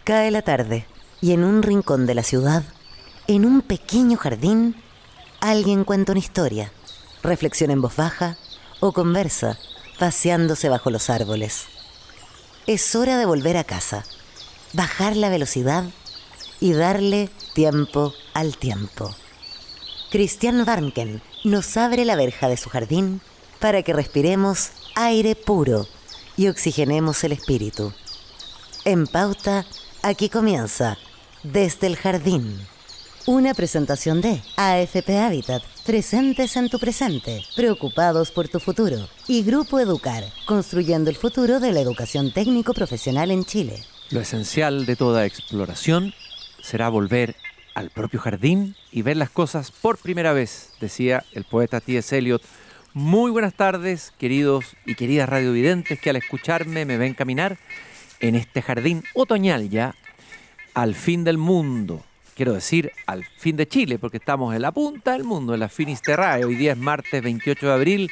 Cae la tarde y en un rincón de la ciudad, en un pequeño jardín, alguien cuenta una historia, reflexiona en voz baja o conversa, paseándose bajo los árboles. Es hora de volver a casa, bajar la velocidad y darle tiempo al tiempo. Christian Warnken nos abre la verja de su jardín para que respiremos aire puro y oxigenemos el espíritu. En Pauta, aquí comienza Desde el Jardín. Una presentación de AFP Habitat, presentes en tu presente, preocupados por tu futuro. Y Grupo Educar, construyendo el futuro de la educación técnico-profesional en Chile. Lo esencial de toda exploración será volver al propio jardín y ver las cosas por primera vez, decía el poeta T.S. Eliot. Muy buenas tardes, queridos y queridas radiovidentes que al escucharme me ven caminar en este jardín otoñal ya, al fin del mundo. Quiero decir, al fin de Chile, porque estamos en la punta del mundo, en la Finisterrae. Hoy día es martes 28 de abril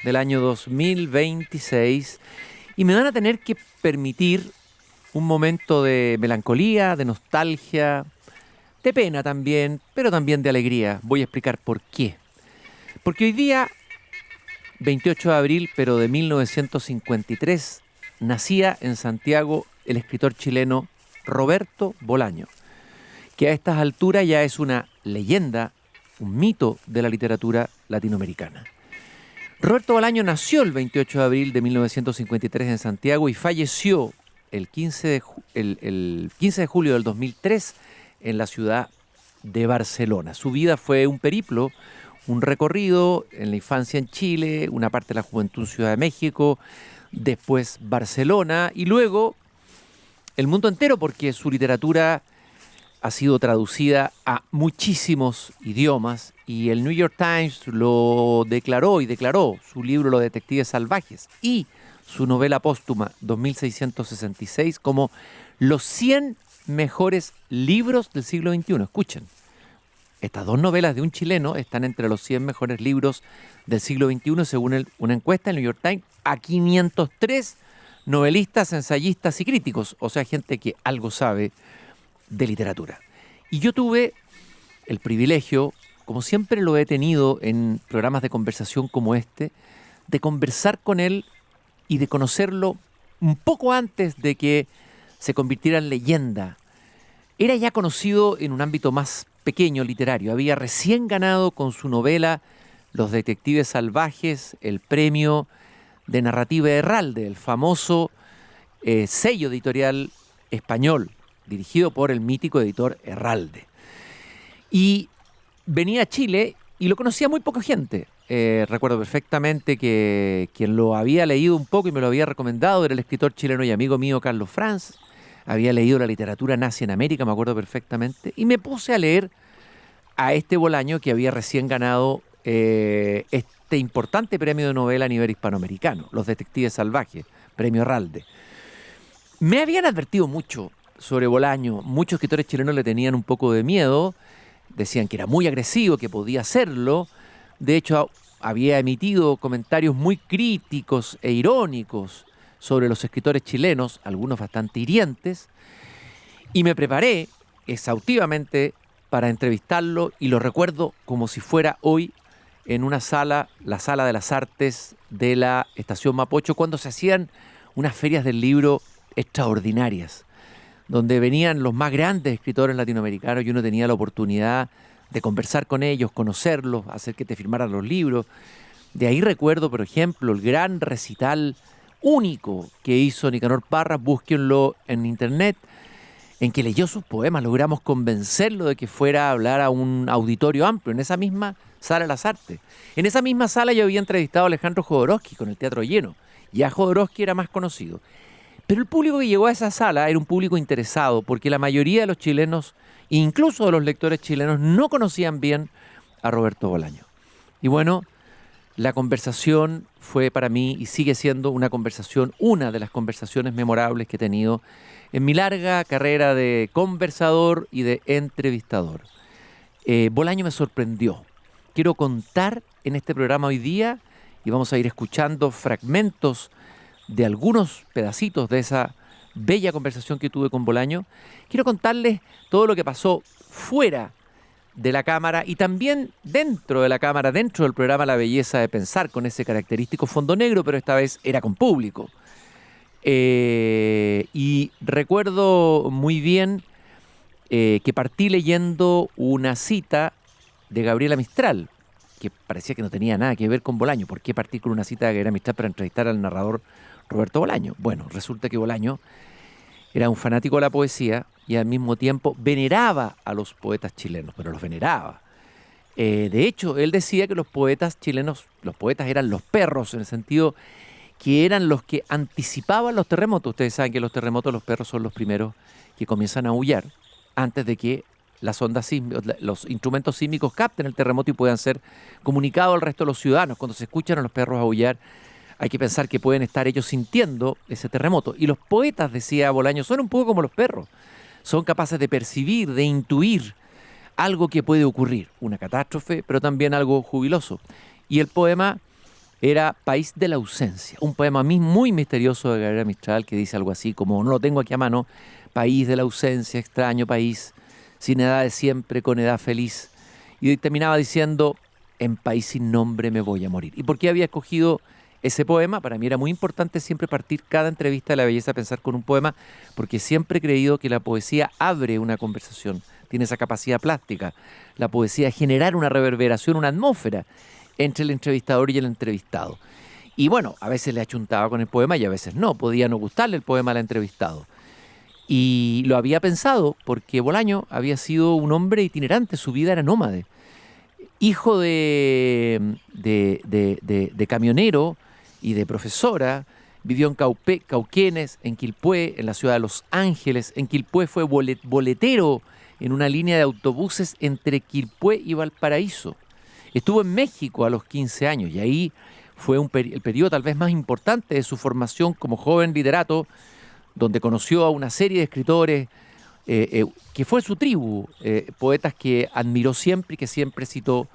del año 2026 y me van a tener que permitir un momento de melancolía, de nostalgia, de pena también, pero también de alegría. Voy a explicar por qué. Porque hoy día, 28 de abril, pero de 1953, nacía en Santiago el escritor chileno Roberto Bolaño, que a estas alturas ya es una leyenda, un mito de la literatura latinoamericana. Roberto Bolaño nació el 28 de abril de 1953 en Santiago y falleció el 15 de julio del 2003 en la ciudad de Barcelona. Su vida fue un periplo, un recorrido en la infancia en Chile, una parte de la juventud en Ciudad de México, después Barcelona y luego el mundo entero, porque su literatura ha sido traducida a muchísimos idiomas y el New York Times lo declaró su libro Los Detectives Salvajes y su novela póstuma 2666 como los 100 mejores libros del siglo XXI. Escuchen, estas dos novelas de un chileno están entre los 100 mejores libros del siglo XXI según una encuesta del New York Times a 503 novelistas, ensayistas y críticos, o sea, gente que algo sabe de literatura. Y yo tuve el privilegio, como siempre lo he tenido en programas de conversación como este, de conversar con él y de conocerlo un poco antes de que se convirtiera en leyenda. Era ya conocido en un ámbito más pequeño literario. Había recién ganado con su novela Los Detectives Salvajes el premio de narrativa Herralde, el famoso sello editorial español, dirigido por el mítico editor Herralde. Y venía a Chile y lo conocía muy poca gente. Recuerdo perfectamente que quien lo había leído un poco y me lo había recomendado era el escritor chileno y amigo mío Carlos Franz. Había leído la literatura nazi en América, me acuerdo perfectamente, y me puse a leer a este Bolaño que había recién ganado este importante premio de novela a nivel hispanoamericano, Los Detectives Salvajes, premio Herralde. Me habían advertido mucho sobre Bolaño, muchos escritores chilenos le tenían un poco de miedo, decían que era muy agresivo, que podía hacerlo. De hecho, había emitido comentarios muy críticos e irónicos sobre los escritores chilenos, algunos bastante hirientes, y me preparé exhaustivamente para entrevistarlo y lo recuerdo como si fuera hoy en una sala, la Sala de las Artes de la Estación Mapocho, cuando se hacían unas ferias del libro extraordinarias, donde venían los más grandes escritores latinoamericanos y uno tenía la oportunidad de conversar con ellos, conocerlos, hacer que te firmaran los libros. De ahí recuerdo, por ejemplo, el gran recital único que hizo Nicanor Parras, búsquenlo en internet, en que leyó sus poemas, logramos convencerlo de que fuera a hablar a un auditorio amplio, en esa misma Sala de las Artes. En esa misma sala yo había entrevistado a Alejandro Jodorowsky con el teatro lleno, ya Jodorowsky era más conocido. Pero el público que llegó a esa sala era un público interesado, porque la mayoría de los chilenos, incluso de los lectores chilenos, no conocían bien a Roberto Bolaño. Y bueno, la conversación fue para mí y sigue siendo una de las conversaciones memorables que he tenido en mi larga carrera de conversador y de entrevistador. Bolaño me sorprendió. Quiero contar en este programa hoy día, y vamos a ir escuchando fragmentos de algunos pedacitos de esa bella conversación que tuve con Bolaño, quiero contarles todo lo que pasó fuera de la cámara y también dentro de la cámara, dentro del programa La Belleza de Pensar, con ese característico fondo negro, pero esta vez era con público. Y recuerdo muy bien que partí leyendo una cita de Gabriela Mistral, que parecía que no tenía nada que ver con Bolaño. ¿Por qué partir con una cita de Gabriela Mistral para entrevistar al narrador Roberto Bolaño? Bueno, resulta que Bolaño era un fanático de la poesía y al mismo tiempo veneraba a los poetas chilenos, pero los veneraba. De hecho, él decía que los poetas chilenos, los poetas eran los perros, en el sentido que eran los que anticipaban los terremotos. Ustedes saben que los terremotos, los perros son los primeros que comienzan a aullar antes de que las ondas sísmicas, los instrumentos sísmicos capten el terremoto y puedan ser comunicados al resto de los ciudadanos. Cuando se escuchan a los perros aullar, hay que pensar que pueden estar ellos sintiendo ese terremoto. Y los poetas, decía Bolaño, son un poco como los perros. Son capaces de percibir, de intuir algo que puede ocurrir, una catástrofe, pero también algo jubiloso. Y el poema era País de la Ausencia, un poema muy misterioso de Gabriela Mistral que dice algo así como, no lo tengo aquí a mano, país de la ausencia, extraño país, sin edad de siempre, con edad feliz. Y terminaba diciendo, en país sin nombre me voy a morir. ¿Y por qué había escogido ese poema? Para mí era muy importante siempre partir cada entrevista de La Belleza a Pensar con un poema, porque siempre he creído que la poesía abre una conversación, tiene esa capacidad plástica. La poesía es generar una reverberación, una atmósfera entre el entrevistador y el entrevistado. Y bueno, a veces le achuntaba con el poema y a veces no, podía no gustarle el poema al entrevistado. Y lo había pensado porque Bolaño había sido un hombre itinerante, su vida era nómade. Hijo de camionero y de profesora, vivió en Cauquenes, en Quilpué, en la ciudad de Los Ángeles. En Quilpué fue boletero en una línea de autobuses entre Quilpué y Valparaíso. Estuvo en México a los 15 años y ahí fue el periodo tal vez más importante de su formación como joven literato, donde conoció a una serie de escritores que fue su tribu, poetas que admiró siempre y que siempre citó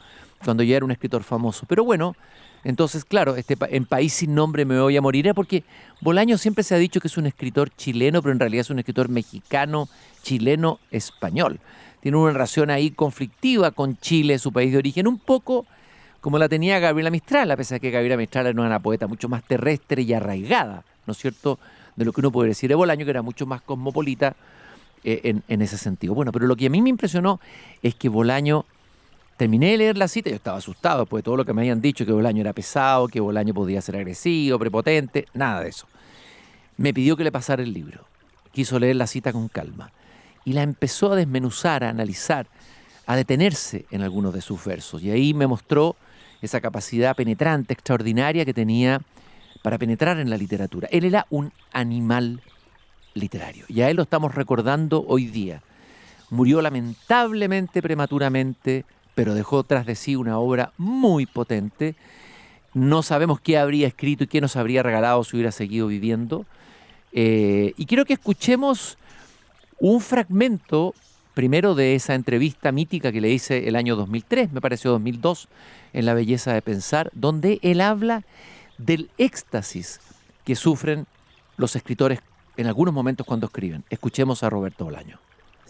cuando ya era un escritor famoso. Pero bueno, entonces claro, en País sin nombre me voy a morir, porque Bolaño siempre se ha dicho que es un escritor chileno, pero en realidad es un escritor mexicano, chileno, español. Tiene una relación ahí conflictiva con Chile, su país de origen, un poco como la tenía Gabriela Mistral, a pesar de que Gabriela Mistral era una poeta mucho más terrestre y arraigada, ¿no es cierto?, de lo que uno puede decir de Bolaño, que era mucho más cosmopolita en ese sentido. Bueno, pero lo que a mí me impresionó es que Bolaño, terminé de leer la cita, yo estaba asustado después de todo lo que me habían dicho, que Bolaño era pesado, que Bolaño podía ser agresivo, prepotente, nada de eso. Me pidió que le pasara el libro, quiso leer la cita con calma y la empezó a desmenuzar, a analizar, a detenerse en algunos de sus versos. Y ahí me mostró esa capacidad penetrante, extraordinaria que tenía para penetrar en la literatura. Él era un animal literario y a él lo estamos recordando hoy día. Murió lamentablemente prematuramente, pero dejó tras de sí una obra muy potente. No sabemos qué habría escrito y qué nos habría regalado si hubiera seguido viviendo. Y quiero que escuchemos un fragmento, primero de esa entrevista mítica que le hice el año 2003, me pareció 2002, en La Belleza de Pensar, donde él habla del éxtasis que sufren los escritores en algunos momentos cuando escriben. Escuchemos a Roberto Bolaño.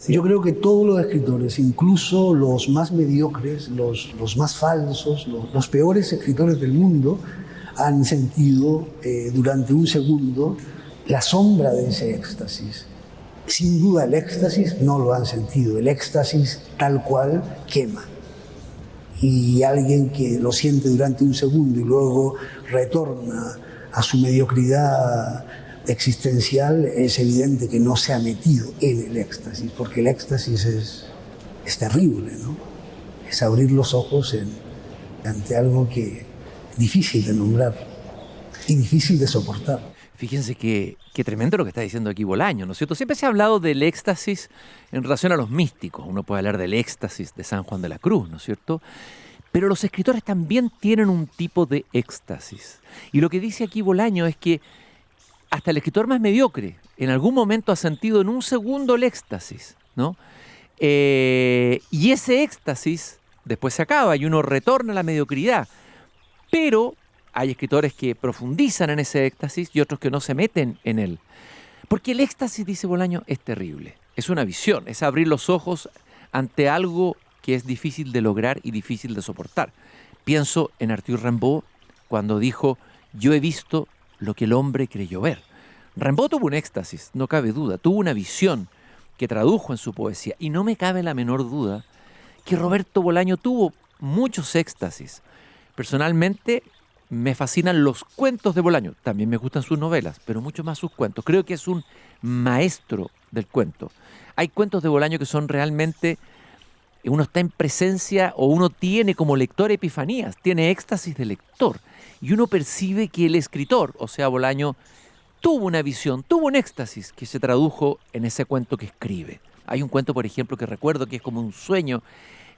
Yo creo que todos los escritores, incluso los más mediocres, los más falsos, los peores escritores del mundo, han sentido durante un segundo la sombra de ese éxtasis. Sin duda el éxtasis no lo han sentido, el éxtasis tal cual quema. Y alguien que lo siente durante un segundo y luego retorna a su mediocridad existencial, es evidente que no se ha metido en el éxtasis, porque el éxtasis es terrible, ¿no? Es abrir los ojos ante algo que es difícil de nombrar y difícil de soportar. Fíjense qué tremendo lo que está diciendo aquí Bolaño, ¿no es cierto? Siempre se ha hablado del éxtasis en relación a los místicos. Uno puede hablar del éxtasis de San Juan de la Cruz, ¿no es cierto? Pero los escritores también tienen un tipo de éxtasis. Y lo que dice aquí Bolaño es que hasta el escritor más mediocre en algún momento ha sentido en un segundo el éxtasis, ¿no? Y ese éxtasis después se acaba y uno retorna a la mediocridad. Pero hay escritores que profundizan en ese éxtasis y otros que no se meten en él. Porque el éxtasis, dice Bolaño, es terrible. Es una visión, es abrir los ojos ante algo que es difícil de lograr y difícil de soportar. Pienso en Arthur Rimbaud cuando dijo: yo he visto lo que el hombre creyó ver. Rimbaud tuvo un éxtasis, no cabe duda, tuvo una visión que tradujo en su poesía, y no me cabe la menor duda que Roberto Bolaño tuvo muchos éxtasis. Personalmente me fascinan los cuentos de Bolaño, también me gustan sus novelas, pero mucho más sus cuentos. Creo que es un maestro del cuento. Hay cuentos de Bolaño que son realmente, uno está en presencia o uno tiene como lector epifanías, tiene éxtasis de lector, y uno percibe que el escritor, o sea Bolaño, tuvo una visión, tuvo un éxtasis que se tradujo en ese cuento que escribe. Hay un cuento, por ejemplo, que recuerdo que es como un sueño,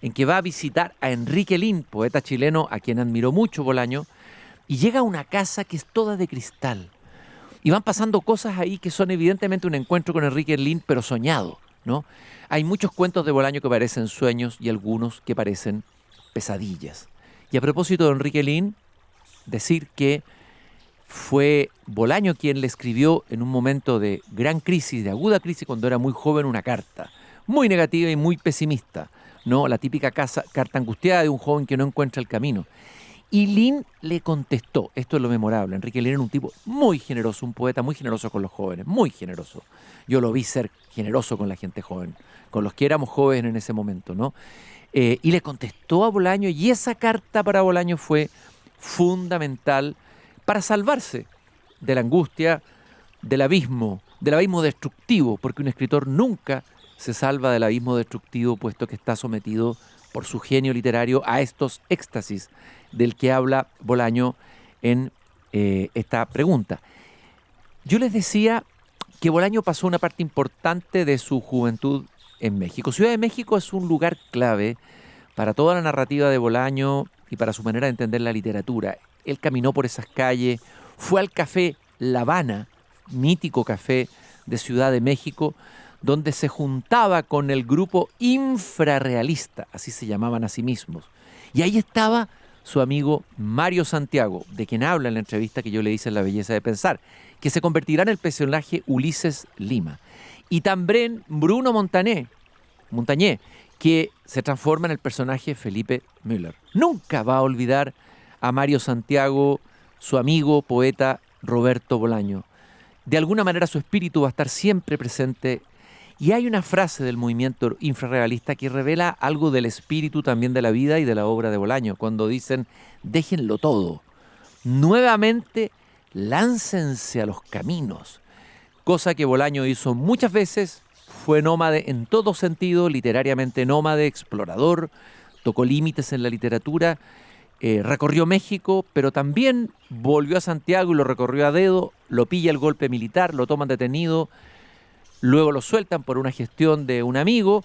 en que va a visitar a Enrique Lin, poeta chileno a quien admiró mucho Bolaño, y llega a una casa que es toda de cristal. Y van pasando cosas ahí que son evidentemente un encuentro con Enrique Lin, pero soñado, ¿no? Hay muchos cuentos de Bolaño que parecen sueños y algunos que parecen pesadillas. Y a propósito de Enrique Lin, decir que fue Bolaño quien le escribió en un momento de gran crisis, de aguda crisis, cuando era muy joven, una carta muy negativa y muy pesimista, ¿no? La típica carta angustiada de un joven que no encuentra el camino. Y Lin le contestó, esto es lo memorable, Enrique Lin era un tipo muy generoso, un poeta muy generoso con los jóvenes, muy generoso. Yo lo vi ser generoso con la gente joven, con los que éramos jóvenes en ese momento, ¿no? Y le contestó a Bolaño, y esa carta para Bolaño fue fundamental para salvarse de la angustia, del abismo destructivo, porque un escritor nunca se salva del abismo destructivo, puesto que está sometido por su genio literario a estos éxtasis del que habla Bolaño en esta pregunta. Yo les decía que Bolaño pasó una parte importante de su juventud en México. Ciudad de México es un lugar clave para toda la narrativa de Bolaño y para su manera de entender la literatura. Él caminó por esas calles, fue al café La Habana, mítico café de Ciudad de México, donde se juntaba con el grupo infrarrealista, así se llamaban a sí mismos. Y ahí estaba su amigo Mario Santiago, de quien habla en la entrevista que yo le hice en La Belleza de Pensar, que se convertirá en el personaje Ulises Lima. Y también Bruno Montañé, que se transforma en el personaje Felipe Müller. Nunca va a olvidar a Mario Santiago, su amigo poeta Roberto Bolaño. De alguna manera su espíritu va a estar siempre presente. Y hay una frase del movimiento infrarrealista que revela algo del espíritu también de la vida y de la obra de Bolaño, cuando dicen: déjenlo todo, nuevamente láncense a los caminos. Cosa que Bolaño hizo muchas veces, fue nómade en todo sentido, literariamente nómade, explorador, tocó límites en la literatura, recorrió México, pero también volvió a Santiago y lo recorrió a dedo, lo pilla el golpe militar, lo toman detenido, luego lo sueltan por una gestión de un amigo,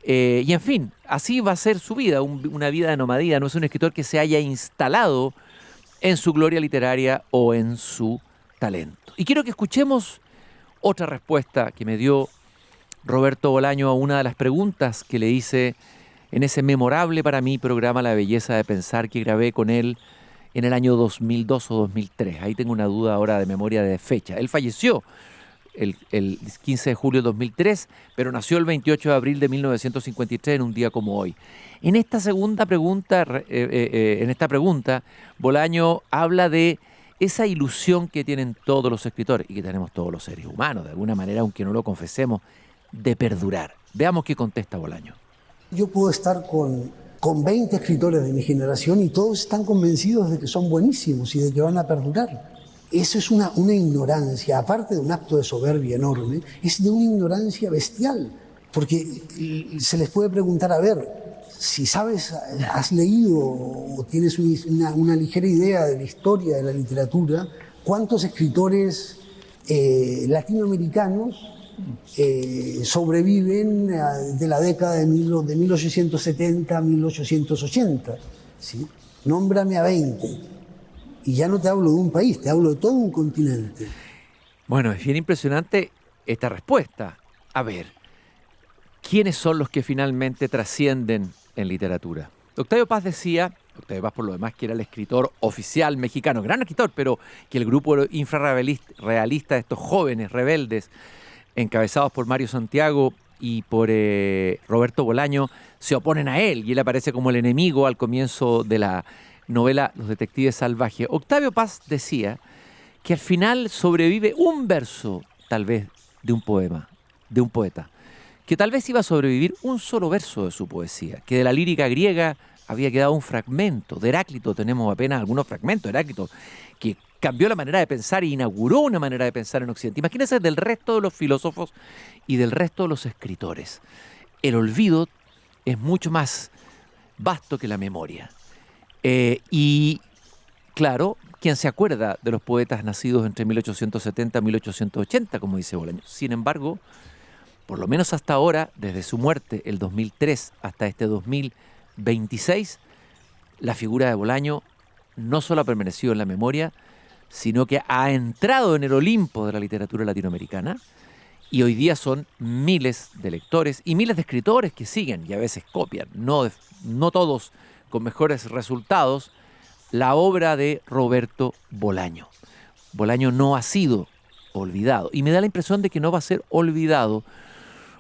y en fin, así va a ser su vida, una vida de nomadía. No es un escritor que se haya instalado en su gloria literaria o en su talento. Y quiero que escuchemos otra respuesta que me dio Roberto Bolaño a una de las preguntas que le hice en ese memorable para mí programa La Belleza de Pensar, que grabé con él en el año 2002 o 2003. Ahí tengo una duda ahora de memoria de fecha. Él falleció el 15 de julio de 2003, pero nació el 28 de abril de 1953, en un día como hoy. En esta segunda pregunta, Bolaño habla de esa ilusión que tienen todos los escritores y que tenemos todos los seres humanos, de alguna manera, aunque no lo confesemos, de perdurar. Veamos qué contesta Bolaño. Yo puedo estar con 20 escritores de mi generación y todos están convencidos de que son buenísimos y de que van a perdurar. Eso es una ignorancia, aparte de un acto de soberbia enorme, es de una ignorancia bestial, porque se les puede preguntar, a ver, si sabes, has leído o tienes una ligera idea de la historia de la literatura, ¿cuántos escritores latinoamericanos sobreviven de la década de 1870 a 1880? ¿Sí? Nómbrame a 20. Y ya no te hablo de un país, te hablo de todo un continente. Bueno, es bien impresionante esta respuesta. A ver, ¿quiénes son los que finalmente trascienden en literatura? Octavio Paz decía, además por lo demás que era el escritor oficial mexicano, gran escritor, pero que el grupo infrarrealista de estos jóvenes rebeldes, encabezados por Mario Santiago y por Roberto Bolaño, se oponen a él, y él aparece como el enemigo al comienzo de la novela Los Detectives Salvajes. Octavio Paz decía que al final sobrevive un verso, tal vez, de un poema, de un poeta, que tal vez iba a sobrevivir un solo verso de su poesía, que de la lírica griega había quedado un fragmento. De Heráclito tenemos apenas algunos fragmentos, Heráclito, que cambió la manera de pensar e inauguró una manera de pensar en Occidente. Imagínense del resto de los filósofos y del resto de los escritores. El olvido es mucho más vasto que la memoria. Y claro, ¿quién se acuerda de los poetas nacidos entre 1870 y 1880, como dice Bolaño? Sin embargo, por lo menos hasta ahora, desde su muerte, el 2003, hasta este 2026, la figura de Bolaño no solo ha permanecido en la memoria, sino que ha entrado en el Olimpo de la literatura latinoamericana, y hoy día son miles de lectores y miles de escritores que siguen y a veces copian, no todos con mejores resultados, la obra de Roberto Bolaño. Bolaño no ha sido olvidado, y me da la impresión de que no va a ser olvidado,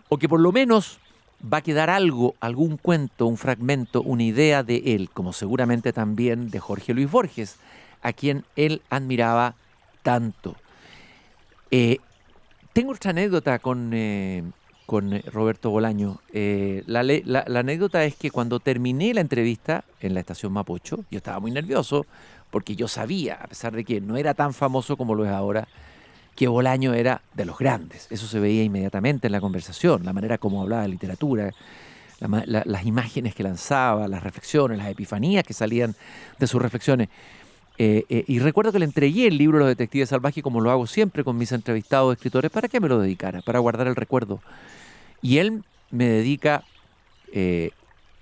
o que por lo menos va a quedar algo, algún cuento, un fragmento, una idea de él, como seguramente también de Jorge Luis Borges, a quien él admiraba tanto. Tengo otra anécdota con Roberto Bolaño. La anécdota es que cuando terminé la entrevista en la estación Mapocho, yo estaba muy nervioso porque yo sabía, a pesar de que no era tan famoso como lo es ahora, que Bolaño era de los grandes. Eso se veía inmediatamente en la conversación, la manera como hablaba de literatura, las imágenes que lanzaba, las reflexiones, las epifanías que salían de sus reflexiones. Y recuerdo que le entregué el libro Los Detectives Salvajes, como lo hago siempre con mis entrevistados escritores, para que me lo dedicara, para guardar el recuerdo. Y él me dedica el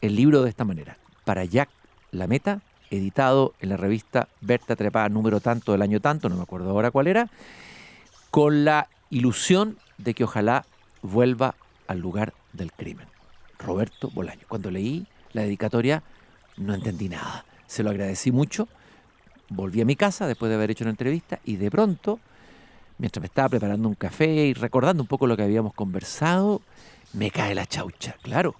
libro de esta manera: para Jack Lameta, editado en la revista Berta Trepada, número tanto del año tanto, no me acuerdo ahora cuál era, con la ilusión de que ojalá vuelva al lugar del crimen. Roberto Bolaño. Cuando leí la dedicatoria no entendí nada. Se lo agradecí mucho. Volví a mi casa después de haber hecho una entrevista y de pronto, mientras me estaba preparando un café y recordando un poco lo que habíamos conversado, me cae la chaucha. Claro,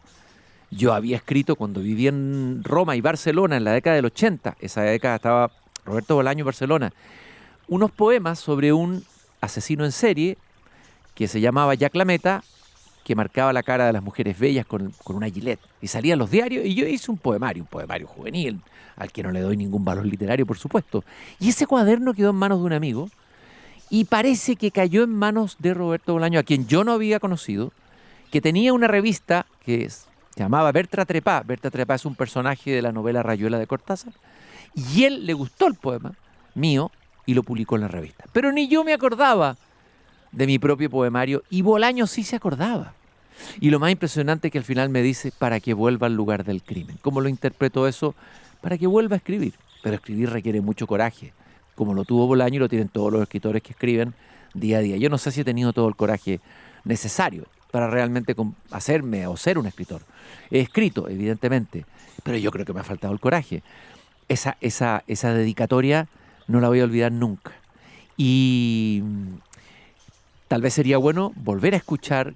yo había escrito cuando vivía en Roma y Barcelona en la década del 80, esa década estaba Roberto Bolaño en Barcelona, unos poemas sobre un asesino en serie que se llamaba Jack Lameta, que marcaba la cara de las mujeres bellas con una gilet. Y salía en los diarios y yo hice un poemario juvenil, al que no le doy ningún valor literario, por supuesto. Y ese cuaderno quedó en manos de un amigo y parece que cayó en manos de Roberto Bolaño, a quien yo no había conocido, que tenía una revista que se llamaba Berta Trepá. Berta Trepá es un personaje de la novela Rayuela de Cortázar. Y él le gustó el poema mío y lo publicó en la revista. Pero ni yo me acordaba de mi propio poemario y Bolaño sí se acordaba. Y lo más impresionante es que al final me dice: para que vuelva al lugar del crimen. ¿Cómo lo interpreto eso? Para que vuelva a escribir. Pero escribir requiere mucho coraje, como lo tuvo Bolaño y lo tienen todos los escritores que escriben día a día. Yo no sé si he tenido todo el coraje necesario para realmente hacerme o ser un escritor. He escrito, evidentemente, pero yo creo que me ha faltado el coraje. Esa dedicatoria no la voy a olvidar nunca. Y tal vez sería bueno volver a escuchar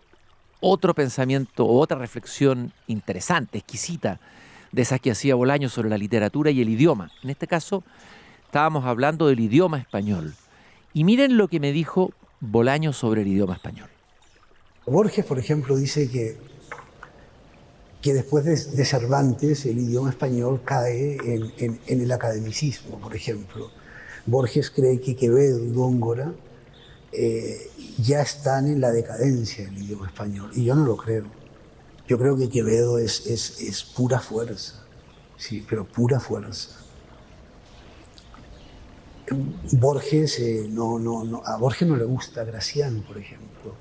otro pensamiento o otra reflexión interesante, exquisita, de esas que hacía Bolaño sobre la literatura y el idioma. En este caso, estábamos hablando del idioma español. Y miren lo que me dijo Bolaño sobre el idioma español. Borges, por ejemplo, dice que después de Cervantes el idioma español cae en el academicismo, por ejemplo. Borges cree que Quevedo y Góngora ya están en la decadencia del idioma español, y yo no lo creo. Yo creo que Quevedo es pura fuerza, sí, pero pura fuerza. Borges, a Borges no le gusta Gracián, por ejemplo.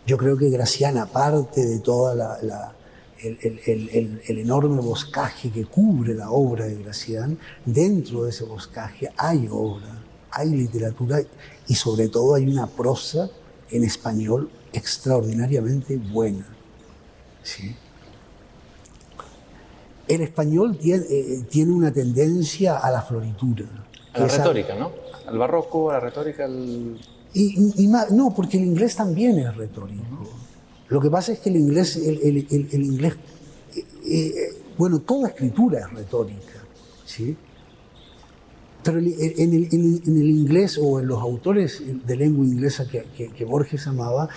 Yo creo que Gracián, aparte de toda el enorme boscaje que cubre la obra de Gracián, dentro de ese boscaje hay obra, hay literatura y sobre todo hay una prosa en español extraordinariamente buena. ¿Sí? El español tiene una tendencia a la floritura. A la retórica, ¿no? Al barroco, a la retórica, al... No, porque el inglés también es retórico. Lo que pasa es que el inglés, bueno, toda escritura es retórica, ¿sí? Pero en el inglés o en los autores de lengua inglesa que Borges amaba,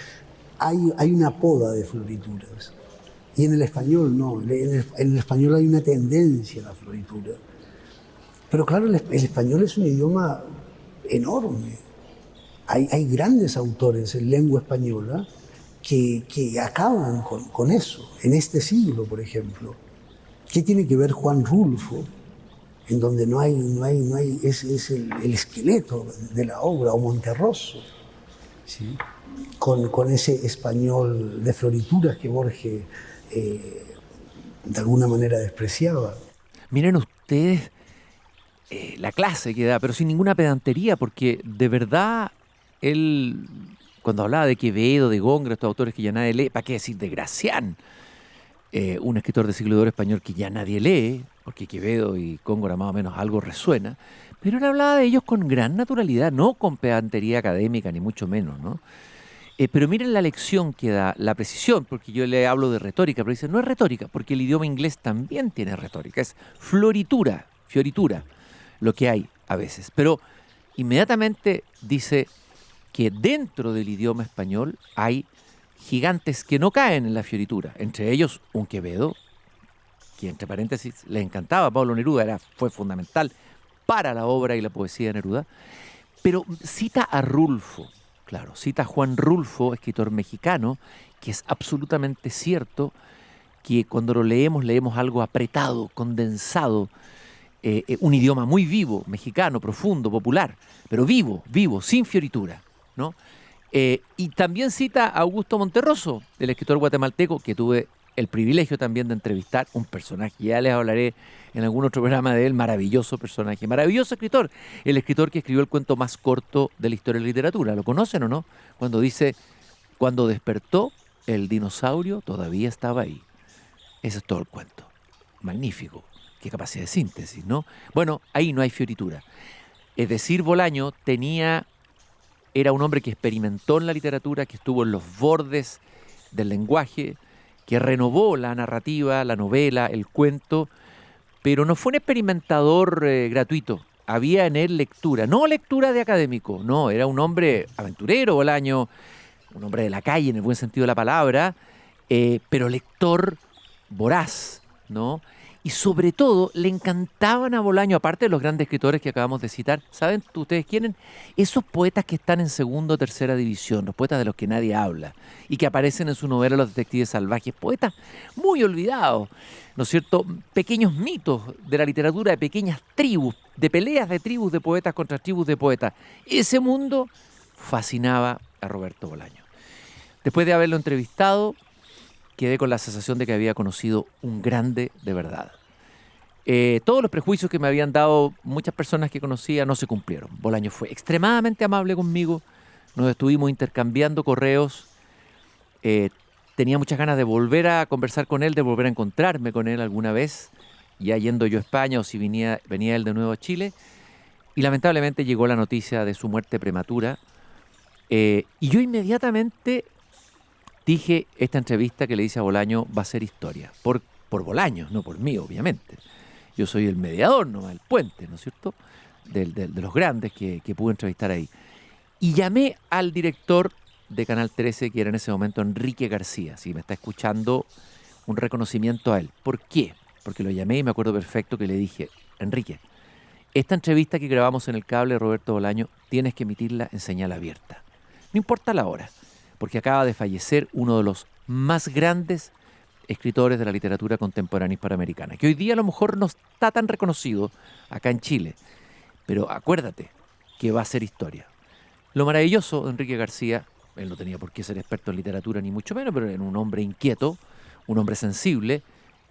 hay una poda de florituras. Y en el español no, en el español hay una tendencia a la floritura. Pero claro, el español es un idioma enorme. Hay grandes autores en lengua española que acaban con eso, en este siglo, por ejemplo. ¿Qué tiene que ver Juan Rulfo, en donde es el esqueleto de la obra, o Monterroso, ¿sí? con ese español de florituras que Borges de alguna manera despreciaba? Miren ustedes la clase que da, pero sin ninguna pedantería, porque de verdad él, cuando hablaba de Quevedo, de Góngora, estos autores que ya nadie lee, ¿para qué decir de Gracián? Un escritor del siglo de oro español que ya nadie lee, porque Quevedo y Góngora más o menos algo resuena, pero él hablaba de ellos con gran naturalidad, no con pedantería académica, ni mucho menos, ¿no? Pero miren la lección que da, la precisión, porque yo le hablo de retórica, pero dice, no es retórica, porque el idioma inglés también tiene retórica, es fioritura, lo que hay a veces. Pero inmediatamente dice que dentro del idioma español hay gigantes que no caen en la fioritura, entre ellos un Quevedo, que entre paréntesis le encantaba a Pablo Neruda, fue fundamental para la obra y la poesía de Neruda, pero cita a Rulfo. Claro, cita a Juan Rulfo, escritor mexicano, que es absolutamente cierto que cuando lo leemos algo apretado, condensado, un idioma muy vivo, mexicano, profundo, popular, pero vivo, sin fioritura, ¿no? Y también cita a Augusto Monterroso, el escritor guatemalteco, que tuve el privilegio también de entrevistar, un personaje, ya les hablaré en algún otro programa de él, maravilloso personaje, maravilloso escritor, el escritor que escribió el cuento más corto de la historia de la literatura. ¿Lo conocen o no? Cuando dice, cuando despertó, el dinosaurio todavía estaba ahí. Ese es todo el cuento. Magnífico. Qué capacidad de síntesis, ¿no? Bueno, ahí no hay fioritura. Es decir, Bolaño era un hombre que experimentó en la literatura, que estuvo en los bordes del lenguaje, que renovó la narrativa, la novela, el cuento, pero no fue un experimentador gratuito. Había en él lectura, no lectura de académico, no, era un hombre aventurero, Bolaño, un hombre de la calle en el buen sentido de la palabra, pero lector voraz, ¿no? Y sobre todo le encantaban a Bolaño, aparte de los grandes escritores que acabamos de citar, ¿saben ustedes quiénes? Esos poetas que están en segunda o tercera división, los poetas de los que nadie habla y que aparecen en su novela Los detectives salvajes, poetas muy olvidados, ¿no es cierto? Pequeños mitos de la literatura, de pequeñas tribus, de peleas de tribus de poetas contra tribus de poetas. Ese mundo fascinaba a Roberto Bolaño. Después de haberlo entrevistado, quedé con la sensación de que había conocido un grande de verdad. Todos los prejuicios que me habían dado muchas personas que conocía no se cumplieron. Bolaño fue extremadamente amable conmigo, nos estuvimos intercambiando correos, tenía muchas ganas de volver a conversar con él, de volver a encontrarme con él alguna vez, ya yendo yo a España o si venía él de nuevo a Chile, y lamentablemente llegó la noticia de su muerte prematura, y yo inmediatamente dije, esta entrevista que le hice a Bolaño va a ser historia, por Bolaño, no por mí, obviamente. Yo soy el mediador, no el puente, ¿no es cierto?, de los grandes que pude entrevistar ahí. Y llamé al director de Canal 13, que era en ese momento Enrique García. Si me está escuchando, un reconocimiento a él. ¿Por qué? Porque lo llamé y me acuerdo perfecto que le dije, Enrique, esta entrevista que grabamos en el cable de Roberto Bolaño, tienes que emitirla en señal abierta. No importa la hora, porque acaba de fallecer uno de los más grandes escritores de la literatura contemporánea hispanoamericana, que hoy día a lo mejor no está tan reconocido acá en Chile, pero acuérdate que va a ser historia. Lo maravilloso de Enrique García, él no tenía por qué ser experto en literatura ni mucho menos, pero era un hombre inquieto, un hombre sensible,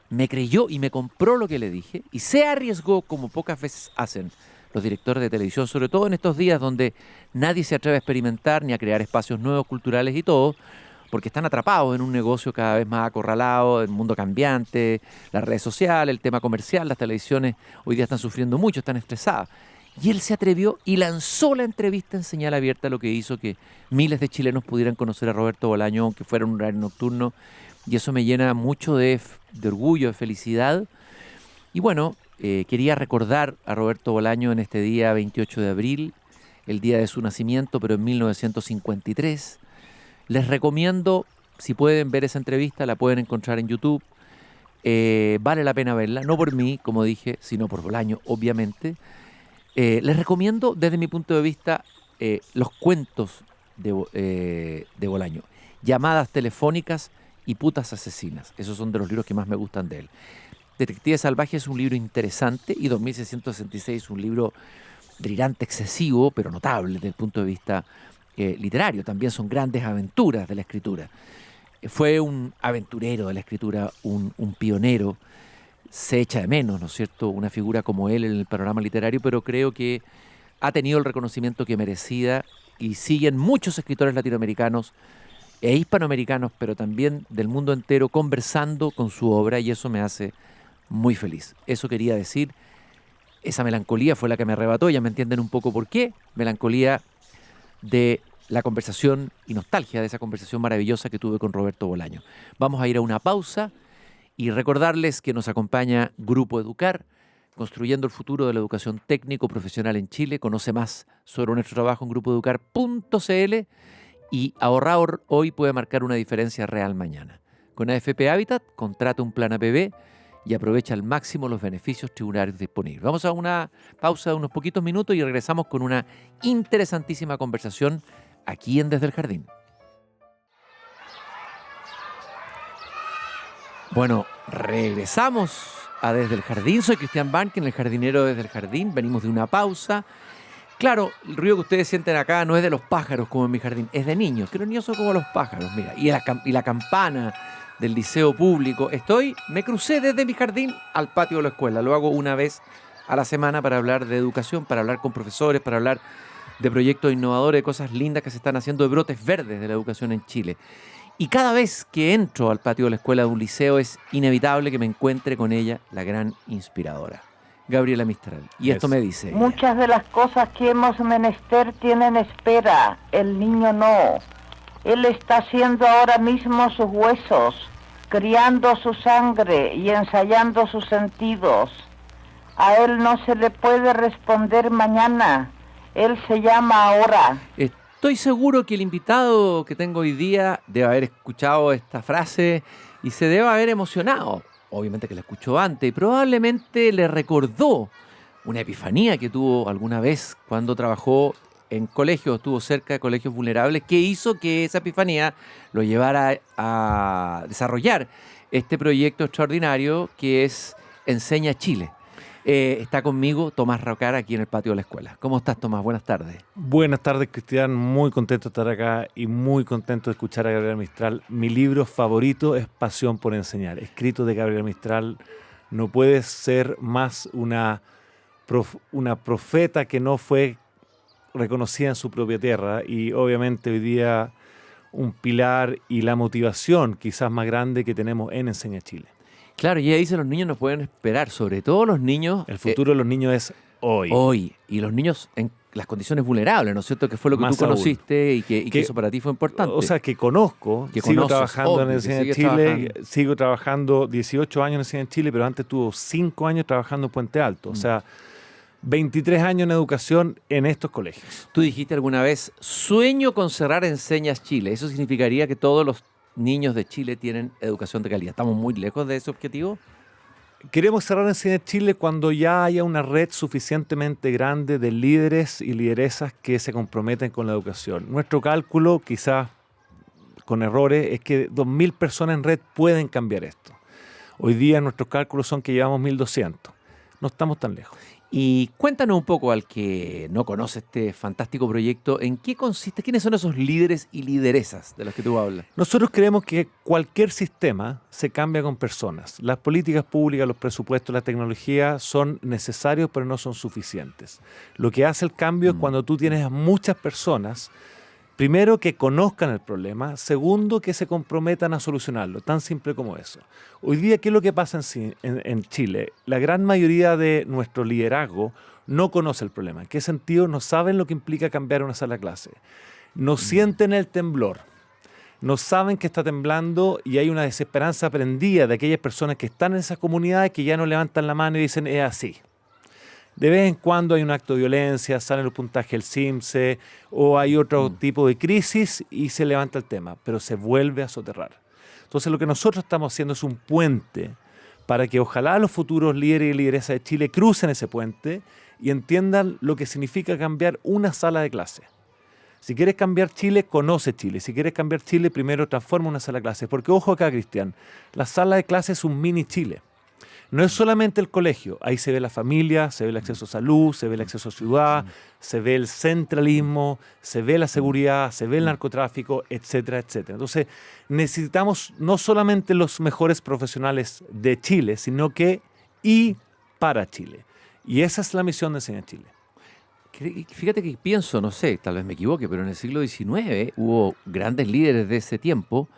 me creyó y me compró lo que le dije y se arriesgó como pocas veces hacen los directores de televisión, sobre todo en estos días donde nadie se atreve a experimentar ni a crear espacios nuevos culturales y todo, porque están atrapados en un negocio cada vez más acorralado, el mundo cambiante, las redes sociales, el tema comercial, las televisiones hoy día están sufriendo mucho, están estresadas. Y él se atrevió y lanzó la entrevista en señal abierta, lo que hizo que miles de chilenos pudieran conocer a Roberto Bolaño, aunque fuera en un horario nocturno. Y eso me llena mucho de orgullo, de felicidad. Y bueno, quería recordar a Roberto Bolaño en este día 28 de abril, el día de su nacimiento, pero en 1953. Les recomiendo, si pueden ver esa entrevista, la pueden encontrar en YouTube. Vale la pena verla, no por mí, como dije, sino por Bolaño, obviamente. Les recomiendo, desde mi punto de vista, los cuentos de Bolaño. Llamadas telefónicas y putas asesinas. Esos son de los libros que más me gustan de él. Detective Salvaje es un libro interesante y 2666 es un libro delirante, excesivo, pero notable desde el punto de vista literario. También son grandes aventuras de la escritura. Fue un aventurero de la escritura, un pionero. Se echa de menos, ¿no es cierto?, una figura como él en el panorama literario, pero creo que ha tenido el reconocimiento que merecía y siguen muchos escritores latinoamericanos e hispanoamericanos, pero también del mundo entero, conversando con su obra, y eso me hace muy feliz. Eso quería decir. Esa melancolía fue la que me arrebató, ya me entienden un poco por qué. Melancolía de la conversación y nostalgia de esa conversación maravillosa que tuve con Roberto Bolaño. Vamos a ir a una pausa y recordarles que nos acompaña Grupo Educar, construyendo el futuro de la educación técnico-profesional en Chile. Conoce más sobre nuestro trabajo en grupoeducar.cl y ahorrar hoy puede marcar una diferencia real mañana. Con AFP Habitat, contrata un plan APB y aprovecha al máximo los beneficios tributarios disponibles. Vamos a una pausa de unos poquitos minutos y regresamos con una interesantísima conversación aquí en Desde el Jardín. Bueno, regresamos a Desde el Jardín. Soy Cristian Bankin, el jardinero Desde el Jardín. Venimos de una pausa. Claro, el ruido que ustedes sienten acá no es de los pájaros como en mi jardín, es de niños, que los niños son como los pájaros, mira. Y la campana del liceo público. Me crucé desde mi jardín al patio de la escuela. Lo hago una vez a la semana para hablar de educación, para hablar con profesores, para hablar de proyectos innovadores, de cosas lindas que se están haciendo, de brotes verdes de la educación en Chile. Y cada vez que entro al patio de la escuela de un liceo es inevitable que me encuentre con ella, la gran inspiradora, Gabriela Mistral. Y esto me dice ella. Muchas de las cosas que hemos menester tienen espera, el niño no. Él está haciendo ahora mismo sus huesos, criando su sangre y ensayando sus sentidos. A él no se le puede responder mañana, él se llama ahora. Estoy seguro que el invitado que tengo hoy día debe haber escuchado esta frase y se debe haber emocionado. Obviamente que la escuchó antes y probablemente le recordó una epifanía que tuvo alguna vez cuando trabajó en colegios, estuvo cerca de colegios vulnerables, que hizo que esa epifanía lo llevara a desarrollar este proyecto extraordinario que es Enseña Chile. Está conmigo Tomás Rocar aquí en el patio de la escuela. ¿Cómo estás, Tomás? Buenas tardes. Buenas tardes, Cristian. Muy contento de estar acá y muy contento de escuchar a Gabriela Mistral. Mi libro favorito es Pasión por Enseñar, escrito de Gabriela Mistral. No puede ser más una profeta que no fue reconocida en su propia tierra y obviamente hoy día un pilar y la motivación quizás más grande que tenemos en Enseña Chile. Claro, y ella dice los niños no pueden esperar, sobre todo los niños. El futuro de los niños es hoy. Hoy. Y los niños en las condiciones vulnerables, ¿no es cierto? Que fue lo que Más tú conociste aún. y que eso para ti fue importante. O sea, que conozco, sigo trabajando en Enseña Chile, sigo trabajando 18 años en Enseña Chile, pero antes tuve 5 años trabajando en Puente Alto. O sea, 23 años en educación en estos colegios. Tú dijiste alguna vez, sueño con cerrar Enseñas Chile. Eso significaría que todos los niños de Chile tienen educación de calidad. ¿Estamos muy lejos de ese objetivo? Queremos cerrar Enseña Chile cuando ya haya una red suficientemente grande de líderes y lideresas que se comprometen con la educación. Nuestro cálculo, quizás con errores, es que 2.000 personas en red pueden cambiar esto. Hoy día nuestros cálculos son que llevamos 1.200. No estamos tan lejos. Y cuéntanos un poco al que no conoce este fantástico proyecto, ¿en qué consiste? ¿Quiénes son esos líderes y lideresas de los que tú hablas? Nosotros creemos que cualquier sistema se cambia con personas. Las políticas públicas, los presupuestos, la tecnología son necesarios, pero no son suficientes. Lo que hace el cambio es cuando tú tienes a muchas personas Primero, que conozcan el problema. Segundo, que se comprometan a solucionarlo. Tan simple como eso. Hoy día, ¿qué es lo que pasa en Chile? La gran mayoría de nuestro liderazgo no conoce el problema. ¿En qué sentido? No saben lo que implica cambiar una sala de clase. No sienten el temblor. No saben que está temblando y hay una desesperanza aprendida de aquellas personas que están en esas comunidades que ya no levantan la mano y dicen, es así. De vez en cuando hay un acto de violencia, salen los puntajes del CIMSE o hay otro tipo de crisis y se levanta el tema, pero se vuelve a soterrar. Entonces lo que nosotros estamos haciendo es un puente para que ojalá los futuros líderes y lideresas de Chile crucen ese puente y entiendan lo que significa cambiar una sala de clase. Si quieres cambiar Chile, conoce Chile. Si quieres cambiar Chile, primero transforma una sala de clase. Porque ojo acá, Cristian, la sala de clase es un mini Chile. No es solamente el colegio, ahí se ve la familia, se ve el acceso a salud, se ve el acceso a ciudad, se ve el centralismo, se ve la seguridad, se ve el narcotráfico, etcétera, etcétera. Entonces necesitamos no solamente los mejores profesionales de Chile, sino que y para Chile. Y esa es la misión de Enseña Chile. Fíjate que pienso, no sé, tal vez me equivoque, pero en el siglo XIX hubo grandes líderes de ese tiempo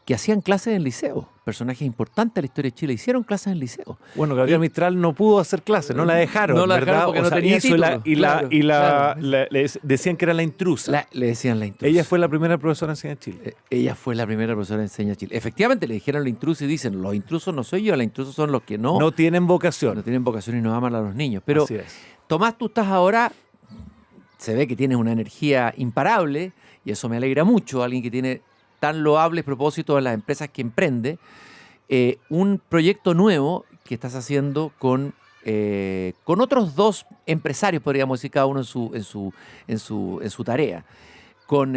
que hacían clases en el liceo. Personajes importantes de la historia de Chile hicieron clases en el liceo. Bueno, Gabriela Mistral no pudo hacer clases, no la dejaron, no la ¿verdad? dejaron porque no tenía título. Decían que era la intrusa. Le decían la intrusa. Ella fue la primera profesora en Enseña Chile. Ella fue la primera profesora en Enseña Chile. Efectivamente, le dijeron la intrusa y dicen, los intrusos no soy yo, los intrusos son los que no tienen vocación. No tienen vocación y no aman a los niños. Pero, así es. Tomás, tú estás ahora, se ve que tienes una energía imparable y eso me alegra mucho, alguien que tiene tan loables propósitos en las empresas que emprende, un proyecto nuevo que estás haciendo con otros dos empresarios, podríamos decir, cada uno en su tarea. Con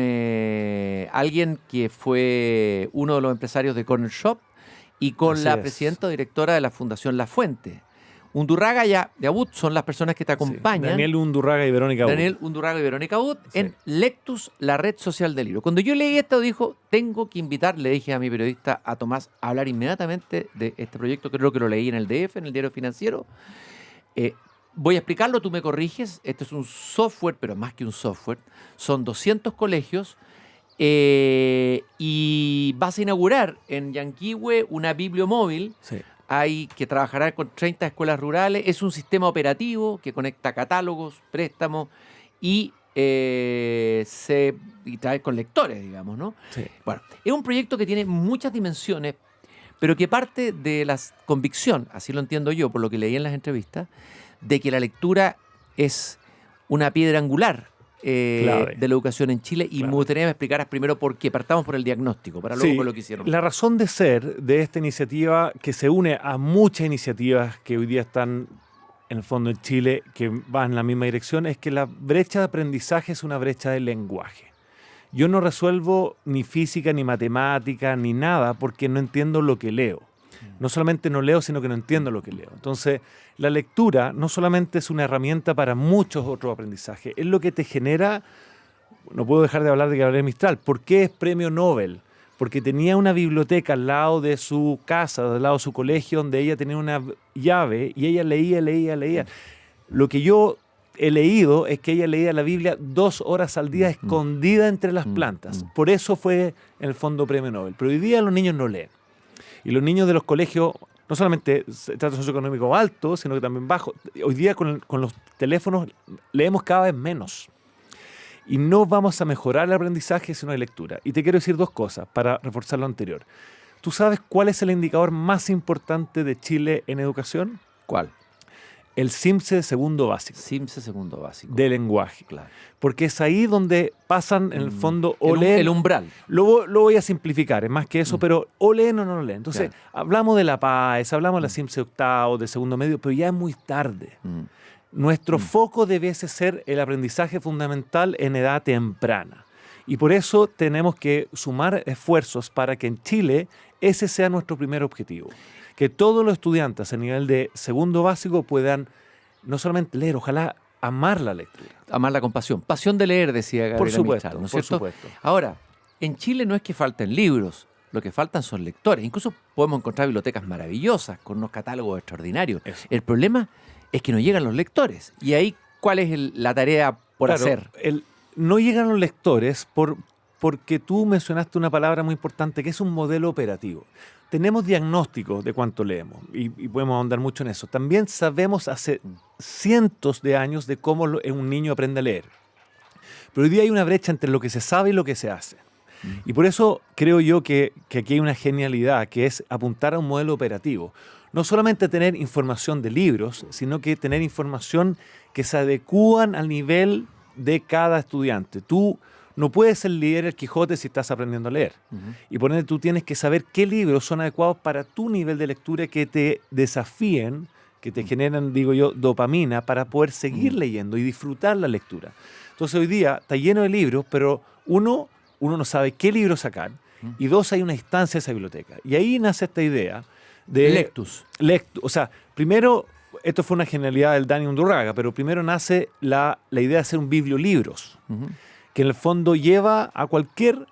alguien que fue uno de los empresarios de Corner Shop y con Así la es. presidenta o directora de la Fundación La Fuente. Undurraga y Abud son las personas que te acompañan. Sí, Daniel Undurraga y Verónica Abud. Daniel Undurraga y Verónica Abud Sí. en Lectus, la red social del libro. Cuando yo leí esto, dijo, tengo que invitar, le dije a mi periodista, a Tomás, a hablar inmediatamente de este proyecto. Creo que lo leí en el DF, en el Diario Financiero. Voy a explicarlo, tú me corriges. Este es un software, pero más que un software. Son 200 colegios y vas a inaugurar en Yanquihue una bibliomóvil. Sí. Hay que trabajará con 30 escuelas rurales. Es un sistema operativo que conecta catálogos, préstamos y trae con lectores, digamos, ¿no? Sí. Bueno, es un proyecto que tiene muchas dimensiones, pero que parte de la convicción, así lo entiendo yo, por lo que leí en las entrevistas, de que la lectura es una piedra angular de la educación en Chile y me gustaría que me explicaras primero por qué. Partamos por el diagnóstico, para luego Sí, por lo que hicieron. La razón de ser de esta iniciativa, que se une a muchas iniciativas que hoy día están en el fondo en Chile, que van en la misma dirección, es que la brecha de aprendizaje es una brecha de lenguaje. Yo no resuelvo ni física, ni matemática, ni nada, porque no entiendo lo que leo. No solamente no leo, sino que no entiendo lo que leo. Entonces, la lectura no solamente es una herramienta para muchos otros aprendizajes, es lo que te genera. No puedo dejar de hablar de Gabriela Mistral. ¿Por qué es premio Nobel? Porque tenía una biblioteca al lado de su casa, al lado de su colegio, donde ella tenía una llave y ella leía. Lo que yo he leído es que ella leía la Biblia 2 horas al día escondida entre las plantas. Por eso fue, en el fondo, premio Nobel. Pero hoy día los niños no leen. Y los niños de los colegios, no solamente estrato socioeconómico alto, sino que también bajo. Hoy día con los teléfonos leemos cada vez menos. Y no vamos a mejorar el aprendizaje si no hay lectura. Y te quiero decir 2 cosas para reforzar lo anterior. ¿Tú sabes cuál es el indicador más importante de Chile en educación? ¿Cuál? El CIMSE de segundo básico. CIMSE segundo básico. De lenguaje. Claro. Porque es ahí donde pasan, en el fondo, o leen. El umbral. Lo voy a simplificar, es más que eso, pero o leen o no leen. Entonces, hablamos de la PAES, hablamos de la CIMSE octavo, de segundo medio, pero ya es muy tarde. Nuestro foco debe ser el aprendizaje fundamental en edad temprana. Y por eso tenemos que sumar esfuerzos para que en Chile ese sea nuestro primer objetivo. Que todos los estudiantes a nivel de segundo básico puedan no solamente leer, ojalá amar la lectura. Amar la compasión. Pasión de leer, decía Gabriela Mistral, ¿no es cierto? Por supuesto. Ahora, en Chile no es que falten libros, lo que faltan son lectores. Incluso podemos encontrar bibliotecas maravillosas con unos catálogos extraordinarios. Eso. El problema es que no llegan los lectores. Y ahí, ¿cuál es la tarea por hacer? no llegan los lectores porque tú mencionaste una palabra muy importante que es un modelo operativo. Tenemos diagnósticos de cuánto leemos y podemos ahondar mucho en eso. También sabemos hace cientos de años de cómo un niño aprende a leer. Pero hoy día hay una brecha entre lo que se sabe y lo que se hace. Y por eso creo yo que aquí hay una genialidad, que es apuntar a un modelo operativo. No solamente tener información de libros, sino que tener información que se adecúan al nivel de cada estudiante. Tú no puedes ser líder el Quijote si estás aprendiendo a leer. Y por ende tú tienes que saber qué libros son adecuados para tu nivel de lectura, que te desafíen, que te generan, digo yo, dopamina para poder seguir leyendo y disfrutar la lectura. Entonces hoy día está lleno de libros, pero uno no sabe qué libro sacar, y dos, hay una instancia de esa biblioteca. Y ahí nace esta idea de... Lectus. O sea, primero, esto fue una genialidad del Dani Undurraga, pero primero nace la idea de hacer un bibliolibros, que en el fondo lleva a cualquier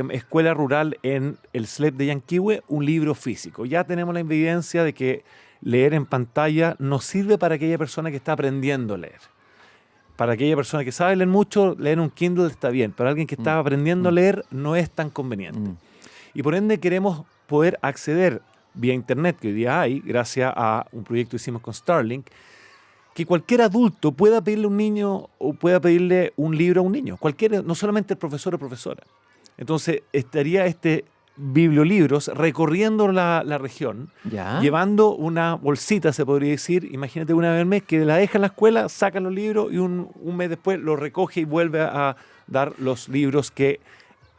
escuela rural en el SLEP de Yanquihue un libro físico. Ya tenemos la evidencia de que leer en pantalla no sirve para aquella persona que está aprendiendo a leer. Para aquella persona que sabe leer mucho, leer un Kindle está bien, pero alguien que está aprendiendo a leer no es tan conveniente. Y por ende queremos poder acceder vía internet, que hoy día hay, gracias a un proyecto que hicimos con Starlink, que cualquier adulto pueda pedirle a un niño o pueda pedirle un libro a un niño. Cualquiera, no solamente el profesor o profesora. Entonces estaría este bibliolibros recorriendo la región, llevando una bolsita, se podría decir, imagínate, una vez al mes, que la deja en la escuela, saca los libros y un mes después los recoge y vuelve a dar los libros que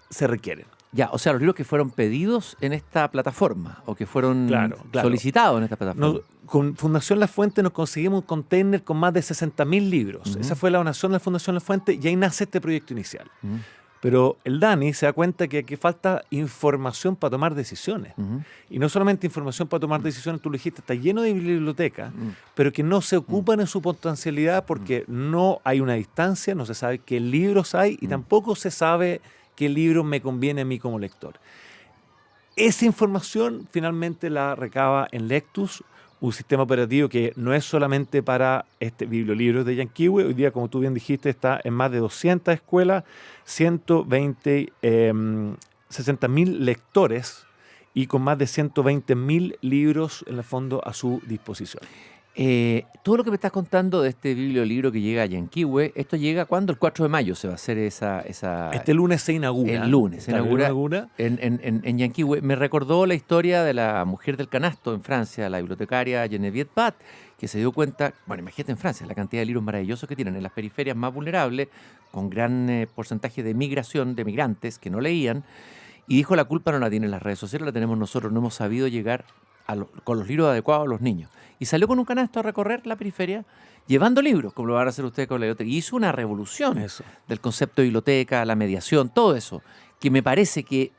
se requieren. Ya, o sea, los libros que fueron pedidos en esta plataforma o que fueron solicitados en esta plataforma. Con Fundación La Fuente nos conseguimos un container con más de 60.000 libros. Esa fue la donación de la Fundación La Fuente y ahí nace este proyecto inicial. Pero el Dani se da cuenta que aquí falta información para tomar decisiones. Y no solamente información para tomar decisiones, tú lo dijiste, está lleno de bibliotecas, pero que no se ocupan en su potencialidad porque no hay una distancia, no se sabe qué libros hay y tampoco se sabe qué libro me conviene a mí como lector. Esa información finalmente la recaba en Lectus, un sistema operativo que no es solamente para bibliolibros de Yanquihue. Hoy día, como tú bien dijiste, está en más de 200 escuelas, 60.000 lectores y con más de 120.000 libros en el fondo a su disposición. Todo lo que me estás contando de este bibliolibro que llega a Yanquihue, ¿esto llega cuándo? El 4 de mayo se va a hacer esa... Este lunes se inaugura. El lunes se inaugura en Yanquihue. Me recordó la historia de la mujer del canasto en Francia, la bibliotecaria Geneviève Pat, que se dio cuenta, bueno, imagínate en Francia, la cantidad de libros maravillosos que tienen en las periferias más vulnerables, con gran porcentaje de migración, de migrantes que no leían, y dijo, la culpa no la tienen las redes sociales, la tenemos nosotros, no hemos sabido llegar con los libros adecuados a los niños. Y salió con un canasto a recorrer la periferia llevando libros, como lo van a hacer ustedes con la biblioteca. Y hizo una revolución del concepto de biblioteca, la mediación, todo eso, que me parece que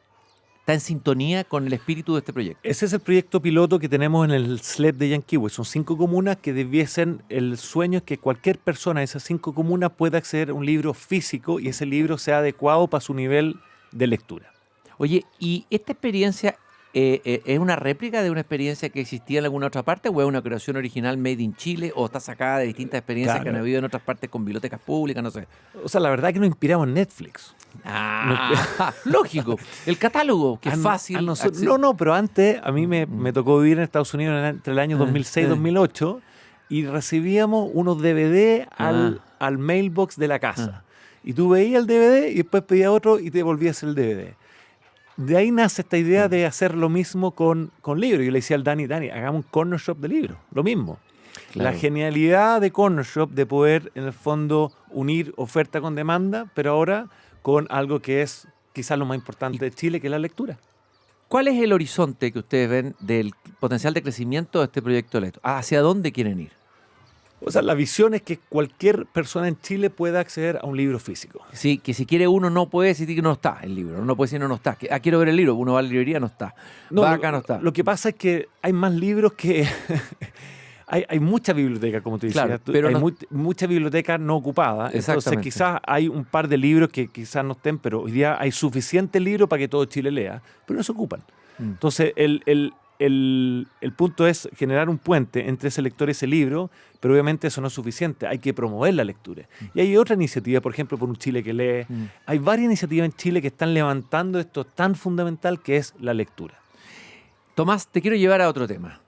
está en sintonía con el espíritu de este proyecto. Ese es el proyecto piloto que tenemos en el SLEP de Yanquihue. Son 5 comunas que debiesen, el sueño es que cualquier persona de esas 5 comunas pueda acceder a un libro físico y ese libro sea adecuado para su nivel de lectura. Oye, ¿y esta experiencia es una réplica de una experiencia que existía en alguna otra parte o es una creación original made in Chile o está sacada de distintas experiencias que han habido en otras partes con bibliotecas públicas, no sé? O sea, la verdad es que nos inspiramos en Netflix. Lógico. El catálogo, que es fácil. No, pero antes a mí me tocó vivir en Estados Unidos entre el año 2006 y 2008 y recibíamos unos DVD al mailbox de la casa. Y tú veías el DVD y después pedías otro y te devolvías el DVD. De ahí nace esta idea de hacer lo mismo con libros. Yo le decía al Dani, hagamos un corner shop de libros, lo mismo. Claro. La genialidad de corner shop de poder, en el fondo, unir oferta con demanda, pero ahora con algo que es quizás lo más importante de Chile, que es la lectura. ¿Cuál es el horizonte que ustedes ven del potencial de crecimiento de este proyecto Lectus? ¿Hacia dónde quieren ir? O sea, la visión es que cualquier persona en Chile pueda acceder a un libro físico. Sí, que si quiere uno no puede decir que no está el libro, no puede decir no está. Quiero ver el libro, uno va a la librería, no está. Va acá, no está. Lo que pasa es que hay más libros que... hay mucha biblioteca, como tú decías. Claro, pero hay mucha biblioteca no ocupada. Entonces quizás hay un par de libros que quizás no estén, pero hoy día hay suficiente libro para que todo Chile lea, pero no se ocupan. Entonces el punto es generar un puente entre ese lector y ese libro, pero obviamente eso no es suficiente, hay que promover la lectura. Y hay otra iniciativa, por ejemplo, por un Chile que lee. Hay varias iniciativas en Chile que están levantando esto tan fundamental que es la lectura. Tomás, te quiero llevar a otro tema.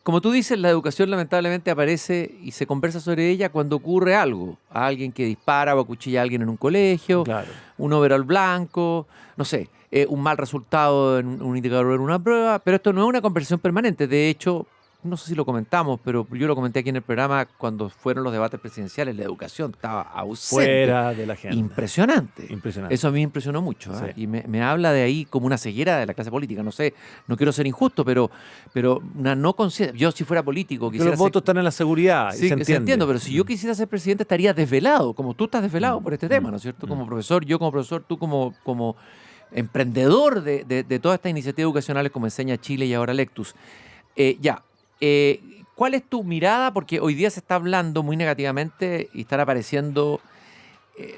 Como tú dices, la educación lamentablemente aparece y se conversa sobre ella cuando ocurre algo. A alguien que dispara o acuchilla a alguien en un colegio, Claro. un overol blanco, no sé, un mal resultado en un indicador en una prueba, pero esto no es una conversación permanente. De hecho, no sé si lo comentamos, pero yo lo comenté aquí en el programa cuando fueron los debates presidenciales, la educación estaba ausente. Fuera de la agenda. Impresionante. Impresionante. Eso a mí me impresionó mucho. ¿eh? Sí. Y me habla de ahí como una ceguera de la clase política. No sé, no quiero ser injusto, pero una no conciencia. Yo si fuera político Que quisiera los votos están en la seguridad, Sí, y se entiende. entiendo, pero si yo quisiera ser presidente estaría desvelado, como tú estás desvelado por este tema, ¿no es cierto? Como profesor, yo como profesor, tú como emprendedor de todas estas iniciativas educacionales como Enseña Chile y ahora Lectus. ¿Cuál es tu mirada? Porque hoy día se está hablando muy negativamente y están apareciendo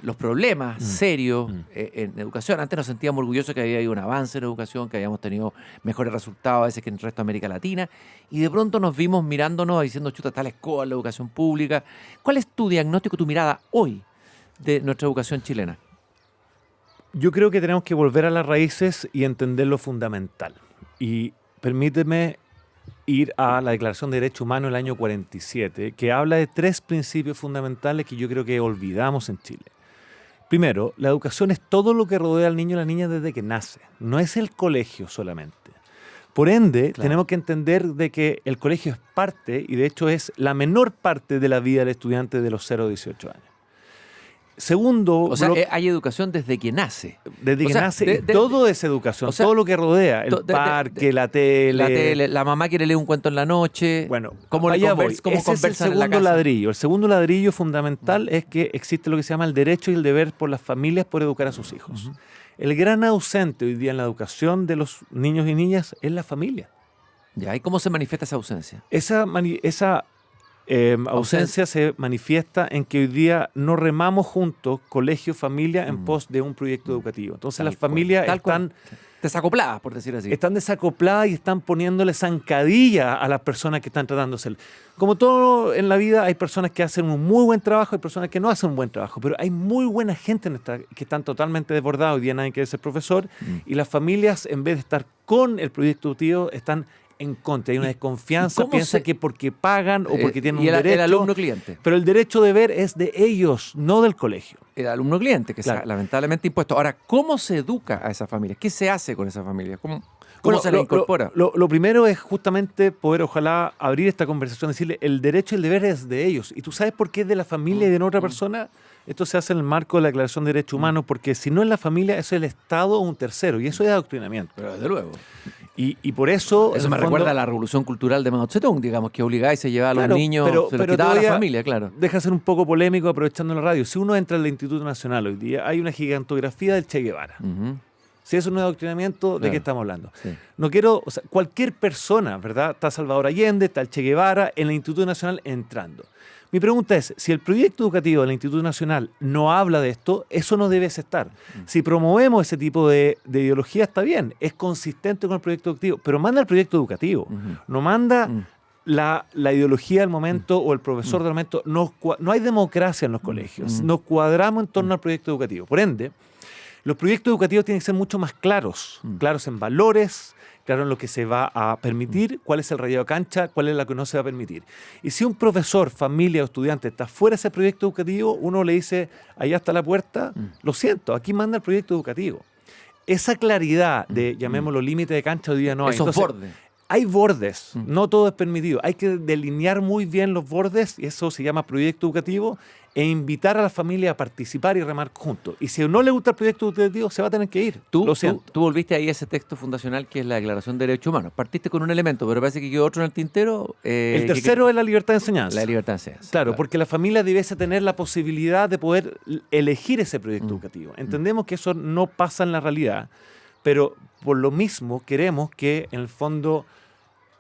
los problemas serios en educación. Antes nos sentíamos orgullosos que había habido un avance en educación, que habíamos tenido mejores resultados a veces que en el resto de América Latina, y de pronto nos vimos mirándonos diciendo, chuta, está la escoba, la educación pública. ¿Cuál es tu diagnóstico, tu mirada hoy de nuestra educación chilena? Yo creo que tenemos que volver a las raíces y entender lo fundamental. Y permíteme ir a la Declaración de Derechos Humanos del año 47, que habla de 3 principios fundamentales que yo creo que olvidamos en Chile. Primero, la educación es todo lo que rodea al niño y a la niña desde que nace. No es el colegio solamente. Por ende, Claro. tenemos que entender de que el colegio es parte, y de hecho es la menor parte de la vida del estudiante de los 0 a 18 años. Segundo, O sea, hay educación desde que nace. desde o que sea, nace, todo es educación, o sea, todo lo que rodea, el parque, la tele. La tele, la mamá quiere leer un cuento en la noche. Bueno, ¿cómo allá voy. cómo Ese es el conversan en la segundo casa? ladrillo. El segundo ladrillo fundamental es que existe lo que se llama el derecho y el deber por las familias por educar a sus hijos. El gran ausente hoy día en la educación de los niños y niñas es la familia. Ya, ¿y cómo se manifiesta esa ausencia? Esa ausencia se manifiesta en que hoy día no remamos juntos, colegio, familia, en pos de un proyecto educativo. Entonces Tal las cual, familias tal cual. están Desacopladas, por decir así. están desacopladas y están poniéndole zancadilla a las personas que están tratando de hacer. Como todo en la vida, hay personas que hacen un muy buen trabajo, hay personas que no hacen un buen trabajo, pero hay muy buena gente que están totalmente desbordados. Hoy día nadie quiere ser profesor y las familias, en vez de estar con el proyecto educativo, están en contra. Hay una desconfianza, cómo piensa se- que porque pagan o porque tienen y un el derecho. alumno cliente. Pero el derecho de ver es de ellos, no del colegio. El alumno cliente, que Claro. está lamentablemente impuesto. Ahora, ¿cómo se educa a esa familia? ¿Qué se hace con esa familia? ¿Cómo se la incorpora? Lo primero es justamente poder, ojalá, abrir esta conversación, decirle, el derecho y el deber es de ellos. ¿Y tú sabes por qué es de la familia y de otra persona? Esto se hace en el marco de la Declaración de Derechos Humanos, porque si no es la familia, eso es el Estado o un tercero, y eso es adoctrinamiento. Pero desde luego. Y por eso... Eso en me el fondo, recuerda a la revolución cultural de Mao Zedong, digamos, que obligaba y se llevaba a los claro, niños, se los pero quitaba a la todavía familia, claro. Deja ser un poco polémico aprovechando la radio. Si uno entra al Instituto Nacional hoy día, hay una gigantografía del Che Guevara. Ujú. Si eso no es adoctrinamiento, ¿de Claro. qué estamos hablando? Sí. No quiero, o sea, cualquier persona, ¿verdad? Está Salvador Allende, está el Che Guevara en el Instituto Nacional entrando. Mi pregunta es, si el proyecto educativo del Instituto Nacional no habla de esto, eso no debe estar. Si promovemos ese tipo de ideología, está bien, es consistente con el proyecto educativo, pero manda el proyecto educativo, no manda la ideología del momento o el profesor del momento. No hay democracia en los colegios, nos cuadramos en torno al proyecto educativo. Por ende, los proyectos educativos tienen que ser mucho más claros, claros en valores, claro en lo que se va a permitir, cuál es el rayado de cancha, cuál es lo que no se va a permitir. Y si un profesor, familia o estudiante está fuera de ese proyecto educativo, uno le dice, allá está la puerta, lo siento, aquí manda el proyecto educativo. Esa claridad de, llamémoslo, límite de cancha, hoy día no hay. Esos Entonces, bordes. hay bordes, no todo es permitido. Hay que delinear muy bien los bordes, y eso se llama proyecto educativo, e invitar a la familia a participar y remar juntos. Y si no le gusta el proyecto educativo, se va a tener que ir. Lo siento. Tú volviste ahí a ese texto fundacional que es la Declaración de Derechos Humanos. Partiste con un elemento, pero parece que quedó otro en el tintero. El tercero es la libertad de enseñanza. La libertad de enseñanza. Claro, porque la familia debiese tener la posibilidad de poder elegir ese proyecto educativo. Entendemos que eso no pasa en la realidad, pero por lo mismo queremos que en el fondo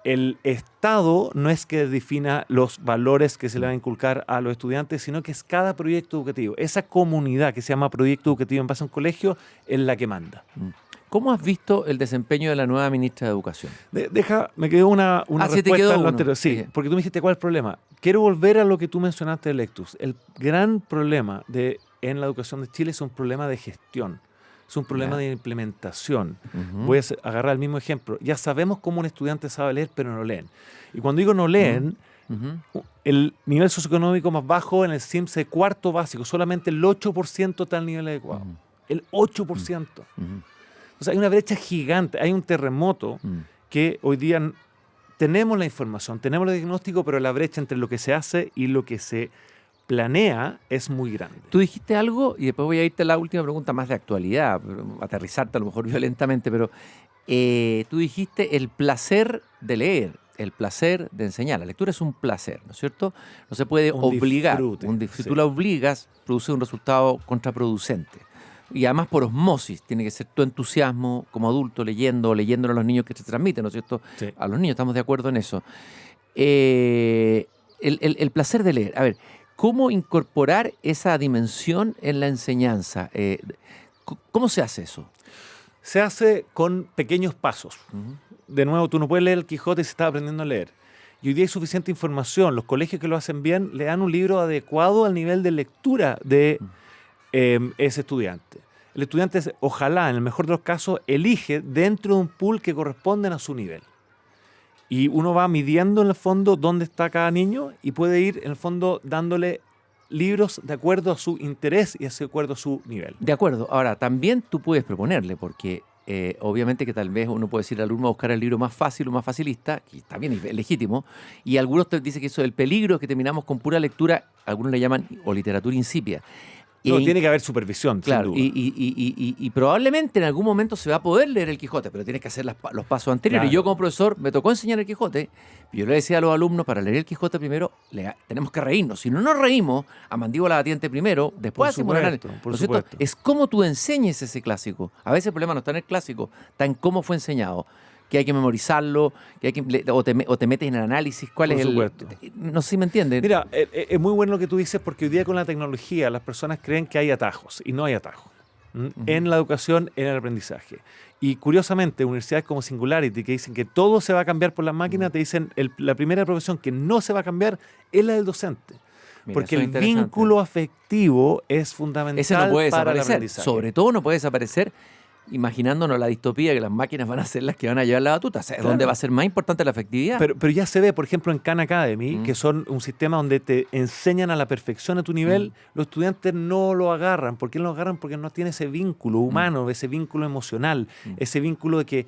el Estado no es que defina los valores que se le van a inculcar a los estudiantes, sino que es cada proyecto educativo. Esa comunidad que se llama proyecto educativo en base a un colegio es la que manda. ¿Cómo has visto el desempeño de la nueva ministra de Educación? Me quedó una Sí, te respuesta quedó a lo uno. anterior. Sí, Sí. porque tú me dijiste cuál es el problema. Quiero volver a lo que tú mencionaste de Lectus. El gran problema en la educación de Chile es un problema de gestión. Es un problema Ya. de implementación. Ujú. Voy a agarrar el mismo ejemplo. Ya sabemos cómo un estudiante sabe leer, pero no leen. Y cuando digo no leen, Ujú. el nivel socioeconómico más bajo en el CIMSS de cuarto básico, solamente el 8% está al nivel adecuado. Ujú. El 8%. Ujú. O sea, hay una brecha gigante, hay un terremoto que hoy día tenemos la información, tenemos el diagnóstico, pero la brecha entre lo que se hace y lo que se planea es muy grande. Tú dijiste algo, y después voy a irte a la última pregunta más de actualidad, pero aterrizarte a lo mejor violentamente, pero tú dijiste el placer de leer, el placer de enseñar. La lectura es un placer, ¿no es cierto? No se puede Un obligar. disfrute, Si sí. tú la obligas, produce un resultado contraproducente. Y además por osmosis, tiene que ser tu entusiasmo como adulto leyendo, leyéndolo a los niños que se transmiten, ¿no es cierto? Sí. A los niños, estamos de acuerdo en eso. El placer de leer. A ver, ¿cómo incorporar esa dimensión en la enseñanza? ¿Cómo se hace eso? Se hace con pequeños pasos. Ujú. De nuevo, tú no puedes leer el Quijote si estás aprendiendo a leer. Y hoy día hay suficiente información. Los colegios que lo hacen bien le dan un libro adecuado al nivel de lectura de ese estudiante. El estudiante, ojalá, en el mejor de los casos, elige dentro de un pool que corresponden a su nivel. Y uno va midiendo en el fondo dónde está cada niño y puede ir en el fondo dándole libros de acuerdo a su interés y de acuerdo a su nivel. De acuerdo. Ahora, también tú puedes proponerle, porque obviamente que tal vez uno puede decir al alumno a buscar el libro más fácil o más facilista, que también es legítimo, y algunos te dicen que eso del peligro es que terminamos con pura lectura, algunos le llaman o literatura insípida. No, Y- tiene que haber supervisión, Claro, sin duda. y probablemente en algún momento se va a poder leer el Quijote, pero tienes que hacer los pasos anteriores. Claro. Y yo como profesor me tocó enseñar el Quijote, y yo le decía a los alumnos, para leer el Quijote primero, tenemos que reírnos. Si no nos reímos, a mandíbula batiente primero, después Por hacemos un supuesto, análisis. por ¿No es cierto? supuesto. Es cómo tú enseñes ese clásico. A veces el problema no está en el clásico, está en cómo fue enseñado. Que hay que memorizarlo, que hay que, o te metes en el análisis, cuál Por es supuesto. No sé si me entienden. Mira, es muy bueno lo que tú dices porque hoy día con la tecnología las personas creen que hay atajos y no hay atajos en la educación, en el aprendizaje. Y curiosamente, universidades como Singularity que dicen que todo se va a cambiar por las máquinas, te dicen la primera profesión que no se va a cambiar es la del docente. Mira, Porque eso es el interesante. vínculo afectivo es fundamental Ese no puede para el desaparecer. aprendizaje. Sobre todo no puede desaparecer imaginándonos la distopía que las máquinas van a ser las que van a llevar la batuta. O sea, Claro. ¿dónde va a ser más importante la efectividad? Pero ya se ve, por ejemplo, en Khan Academy, que son un sistema donde te enseñan a la perfección a tu nivel, los estudiantes no lo agarran. ¿Por qué no lo agarran? Porque no tiene ese vínculo humano, ese vínculo emocional, ese vínculo de que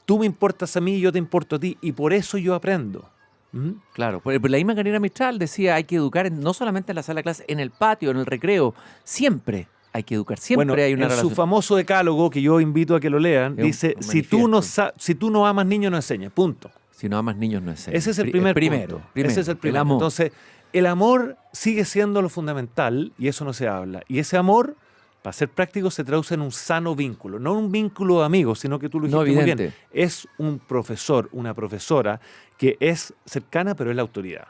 tú me importas a mí y yo te importo a ti, y por eso yo aprendo. Claro, por la misma carrera Mistral decía, hay que educar no solamente en la sala de clase, en el patio, en el recreo, siempre hay que educar, siempre Bueno, hay una en relación. su famoso decálogo, que yo invito a que lo lean, Es un dice, si manifiesto. tú no amas niños, no enseñas, punto. Si no amas niños, no es serio. Ese es el primer primero, punto. primero, Ese es el primero. amor. Entonces, el amor sigue siendo lo fundamental y eso no se habla. Y ese amor, para ser práctico, se traduce en un sano vínculo. No un vínculo de amigos, sino que tú lo No, dijiste muy bien. evidente. Es un profesor, una profesora que es cercana, pero es la autoridad.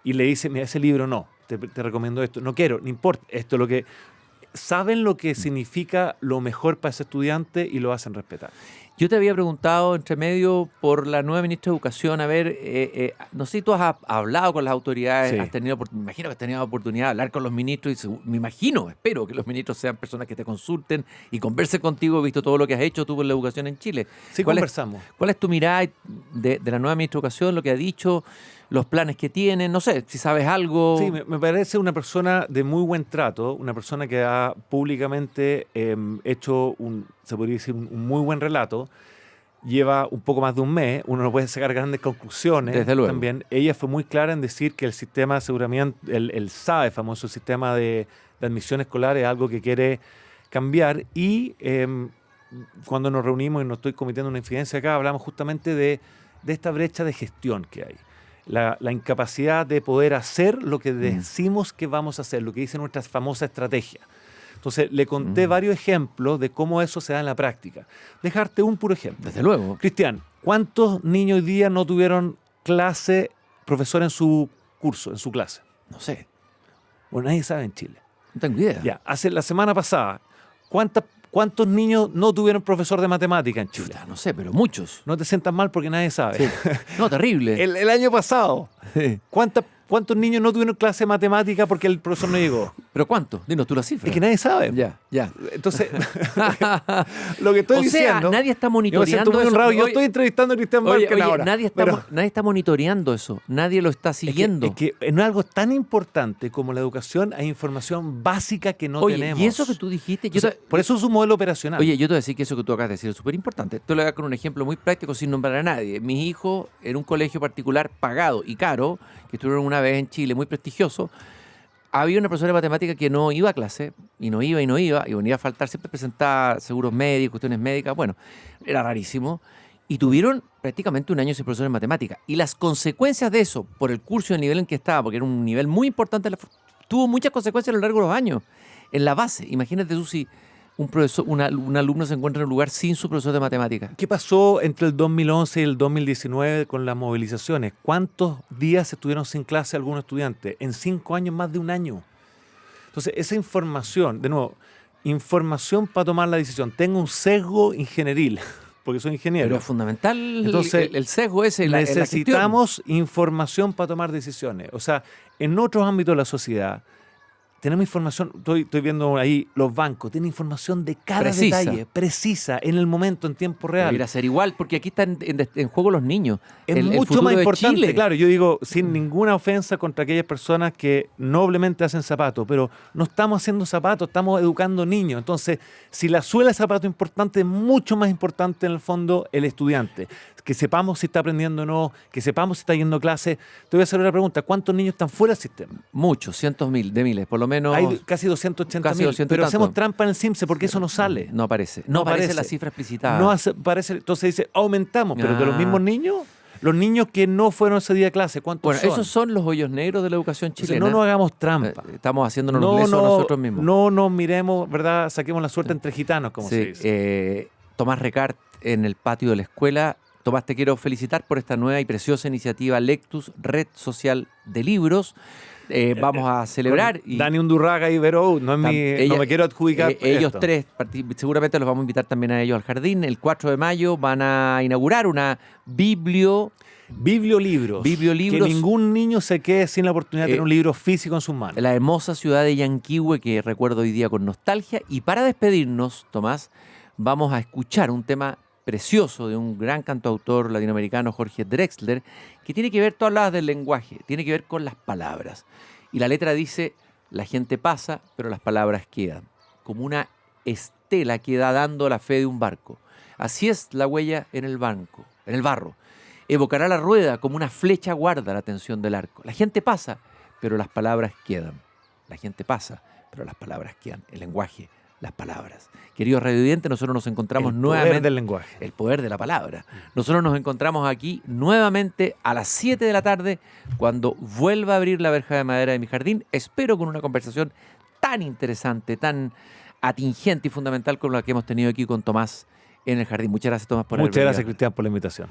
Y le dice, mira, ese libro no, te recomiendo esto. No quiero, no importa. Esto es lo que... Saben lo que significa lo mejor para ese estudiante y lo hacen respetar. Yo te había preguntado entre medio por la nueva ministra de Educación, a ver, no sé si tú has hablado con las autoridades, Sí. me imagino que has tenido oportunidad de hablar con los ministros y me imagino, espero que los ministros sean personas que te consulten y conversen contigo, visto todo lo que has hecho tú por la educación en Chile. Sí, ¿Cuál es- conversamos. ¿Cuál es tu mirada de la nueva ministra de Educación, lo que ha dicho, los planes que tienen? No sé, si sabes algo. Sí, me parece una persona de muy buen trato, una persona que ha públicamente hecho se podría decir, un muy buen relato. Lleva un poco más de un mes, uno no puede sacar grandes conclusiones. Desde luego. También ella fue muy clara en decir que el sistema de aseguramiento, el SAE, famoso sistema de admisión escolar, es algo que quiere cambiar. Y cuando nos reunimos, y no estoy cometiendo una infidencia acá, hablamos justamente de esta brecha de gestión que hay. La incapacidad de poder hacer lo que decimos que vamos a hacer, lo que dice nuestra famosa estrategia. Entonces, le conté varios ejemplos de cómo eso se da en la práctica. Dejarte un puro ejemplo. Desde luego. Cristian, ¿cuántos niños hoy día no tuvieron profesor en su curso, en su clase? No sé, Bueno, nadie sabe en Chile. no tengo idea. Ya, la semana pasada, ¿cuántas ¿cuántos niños no tuvieron profesor de matemática en Chile? Chuta, no sé, pero muchos. No te sientas mal porque nadie sabe. No, terrible. El año pasado, ¿cuántos niños no tuvieron clase de matemática porque el profesor no llegó? ¿Pero cuánto? Dinos tú la cifra. Es que nadie sabe. Ya. Entonces, lo que estoy O sea, diciendo... nadie está Yo me monitoreando siento muy eso. honrado. Yo Oye, estoy entrevistando a Cristian Márquez ahora. nadie está monitoreando eso. Nadie lo está siguiendo. Es que en algo tan importante como la educación hay información básica que no Oye, tenemos. y eso que tú dijiste... Por eso es un modelo operacional. Oye, yo te voy a decir que eso que tú acabas de decir es súper importante. Te lo voy a dar con un ejemplo muy práctico sin nombrar a nadie. Mis hijos, en un colegio particular pagado y caro, que estuvieron una vez en Chile, muy prestigioso, había una profesora de matemática que no iba a clase, y venía a faltar, siempre presentaba seguros médicos, cuestiones médicas, bueno, era rarísimo. Y tuvieron prácticamente un año sin profesor de matemática. Y las consecuencias de eso, por el curso y el nivel en que estaba, porque era un nivel muy importante, tuvo muchas consecuencias a lo largo de los años, en la base. Imagínate tú si un alumno se encuentra en un lugar sin su profesor de matemáticas. ¿Qué pasó entre el 2011 y el 2019 con las movilizaciones? ¿Cuántos días estuvieron sin clase algunos estudiantes? En 5 años, más de un año. Entonces, esa información, de nuevo, información para tomar la decisión. Tengo un sesgo ingenieril, porque soy ingeniero. Pero es fundamental. Entonces, el sesgo ese. Necesitamos información para tomar decisiones. O sea, en otros ámbitos de la sociedad, tenemos información, estoy viendo ahí los bancos, tienen información de cada Precisa. detalle, precisa, en el momento, en tiempo real. Debería ser igual, porque aquí están en juego los niños. Es el mucho futuro más de importante, Chile. claro, yo digo, sin ninguna ofensa contra aquellas personas que noblemente hacen zapatos, pero no estamos haciendo zapatos, estamos educando niños. Entonces, si la suela de zapato es importante, es mucho más importante en el fondo el estudiante. Que sepamos si está aprendiendo o no, que sepamos si está yendo a clase. Te voy a hacer una pregunta, ¿cuántos niños están fuera del sistema? Muchos, cientos de miles, por lo menos. Hay casi 280.000, casi 200 y pero tanto. hacemos trampa en el CIMSE porque eso no sale. No aparece. No aparece la cifra explicitada. No aparece, entonces dice, aumentamos, pero de los Ah. mismos niños, los niños que no fueron ese día a clase, ¿cuántos Bueno, son? esos son los hoyos negros de la educación Entonces, chilena. no nos hagamos trampa. Estamos haciéndonos los lesos a nosotros mismos. No nos miremos, ¿verdad? Saquemos la suerte entre gitanos, como se Sí, dice. Tomás Recart en el patio de la escuela. Tomás, te quiero felicitar por esta nueva y preciosa iniciativa Lectus, red social de libros. Vamos a celebrar. Con Dani Undurraga y Vero, no me quiero adjudicar ellos esto. tres, seguramente los vamos a invitar también a ellos al jardín. El 4 de mayo van a inaugurar una Bibliolibros. Bibliolibros. Que ningún niño se quede sin la oportunidad de tener un libro físico en sus manos. La hermosa ciudad de Yanquihue, que recuerdo hoy día con nostalgia. Y para despedirnos, Tomás, vamos a escuchar un tema precioso de un gran cantautor latinoamericano, Jorge Drexler, que tiene que ver, tú hablabas del lenguaje, tiene que ver con las palabras. Y la letra dice, la gente pasa, pero las palabras quedan. Como una estela que da dando la fe de un barco. Así es la huella en el barro. Evocará la rueda como una flecha guarda la tensión del arco. La gente pasa, pero las palabras quedan. La gente pasa, pero las palabras quedan. El lenguaje, las palabras. Queridos radiovidentes, nosotros nos encontramos nuevamente. El poder del lenguaje. El poder de la palabra. Nosotros nos encontramos aquí nuevamente a las 7 de la tarde cuando vuelva a abrir la verja de madera de mi jardín. Espero con una conversación tan interesante, tan atingente y fundamental como la que hemos tenido aquí con Tomás en el jardín. Muchas gracias, Tomás, por haber Muchas venido. gracias, Cristian, por la invitación.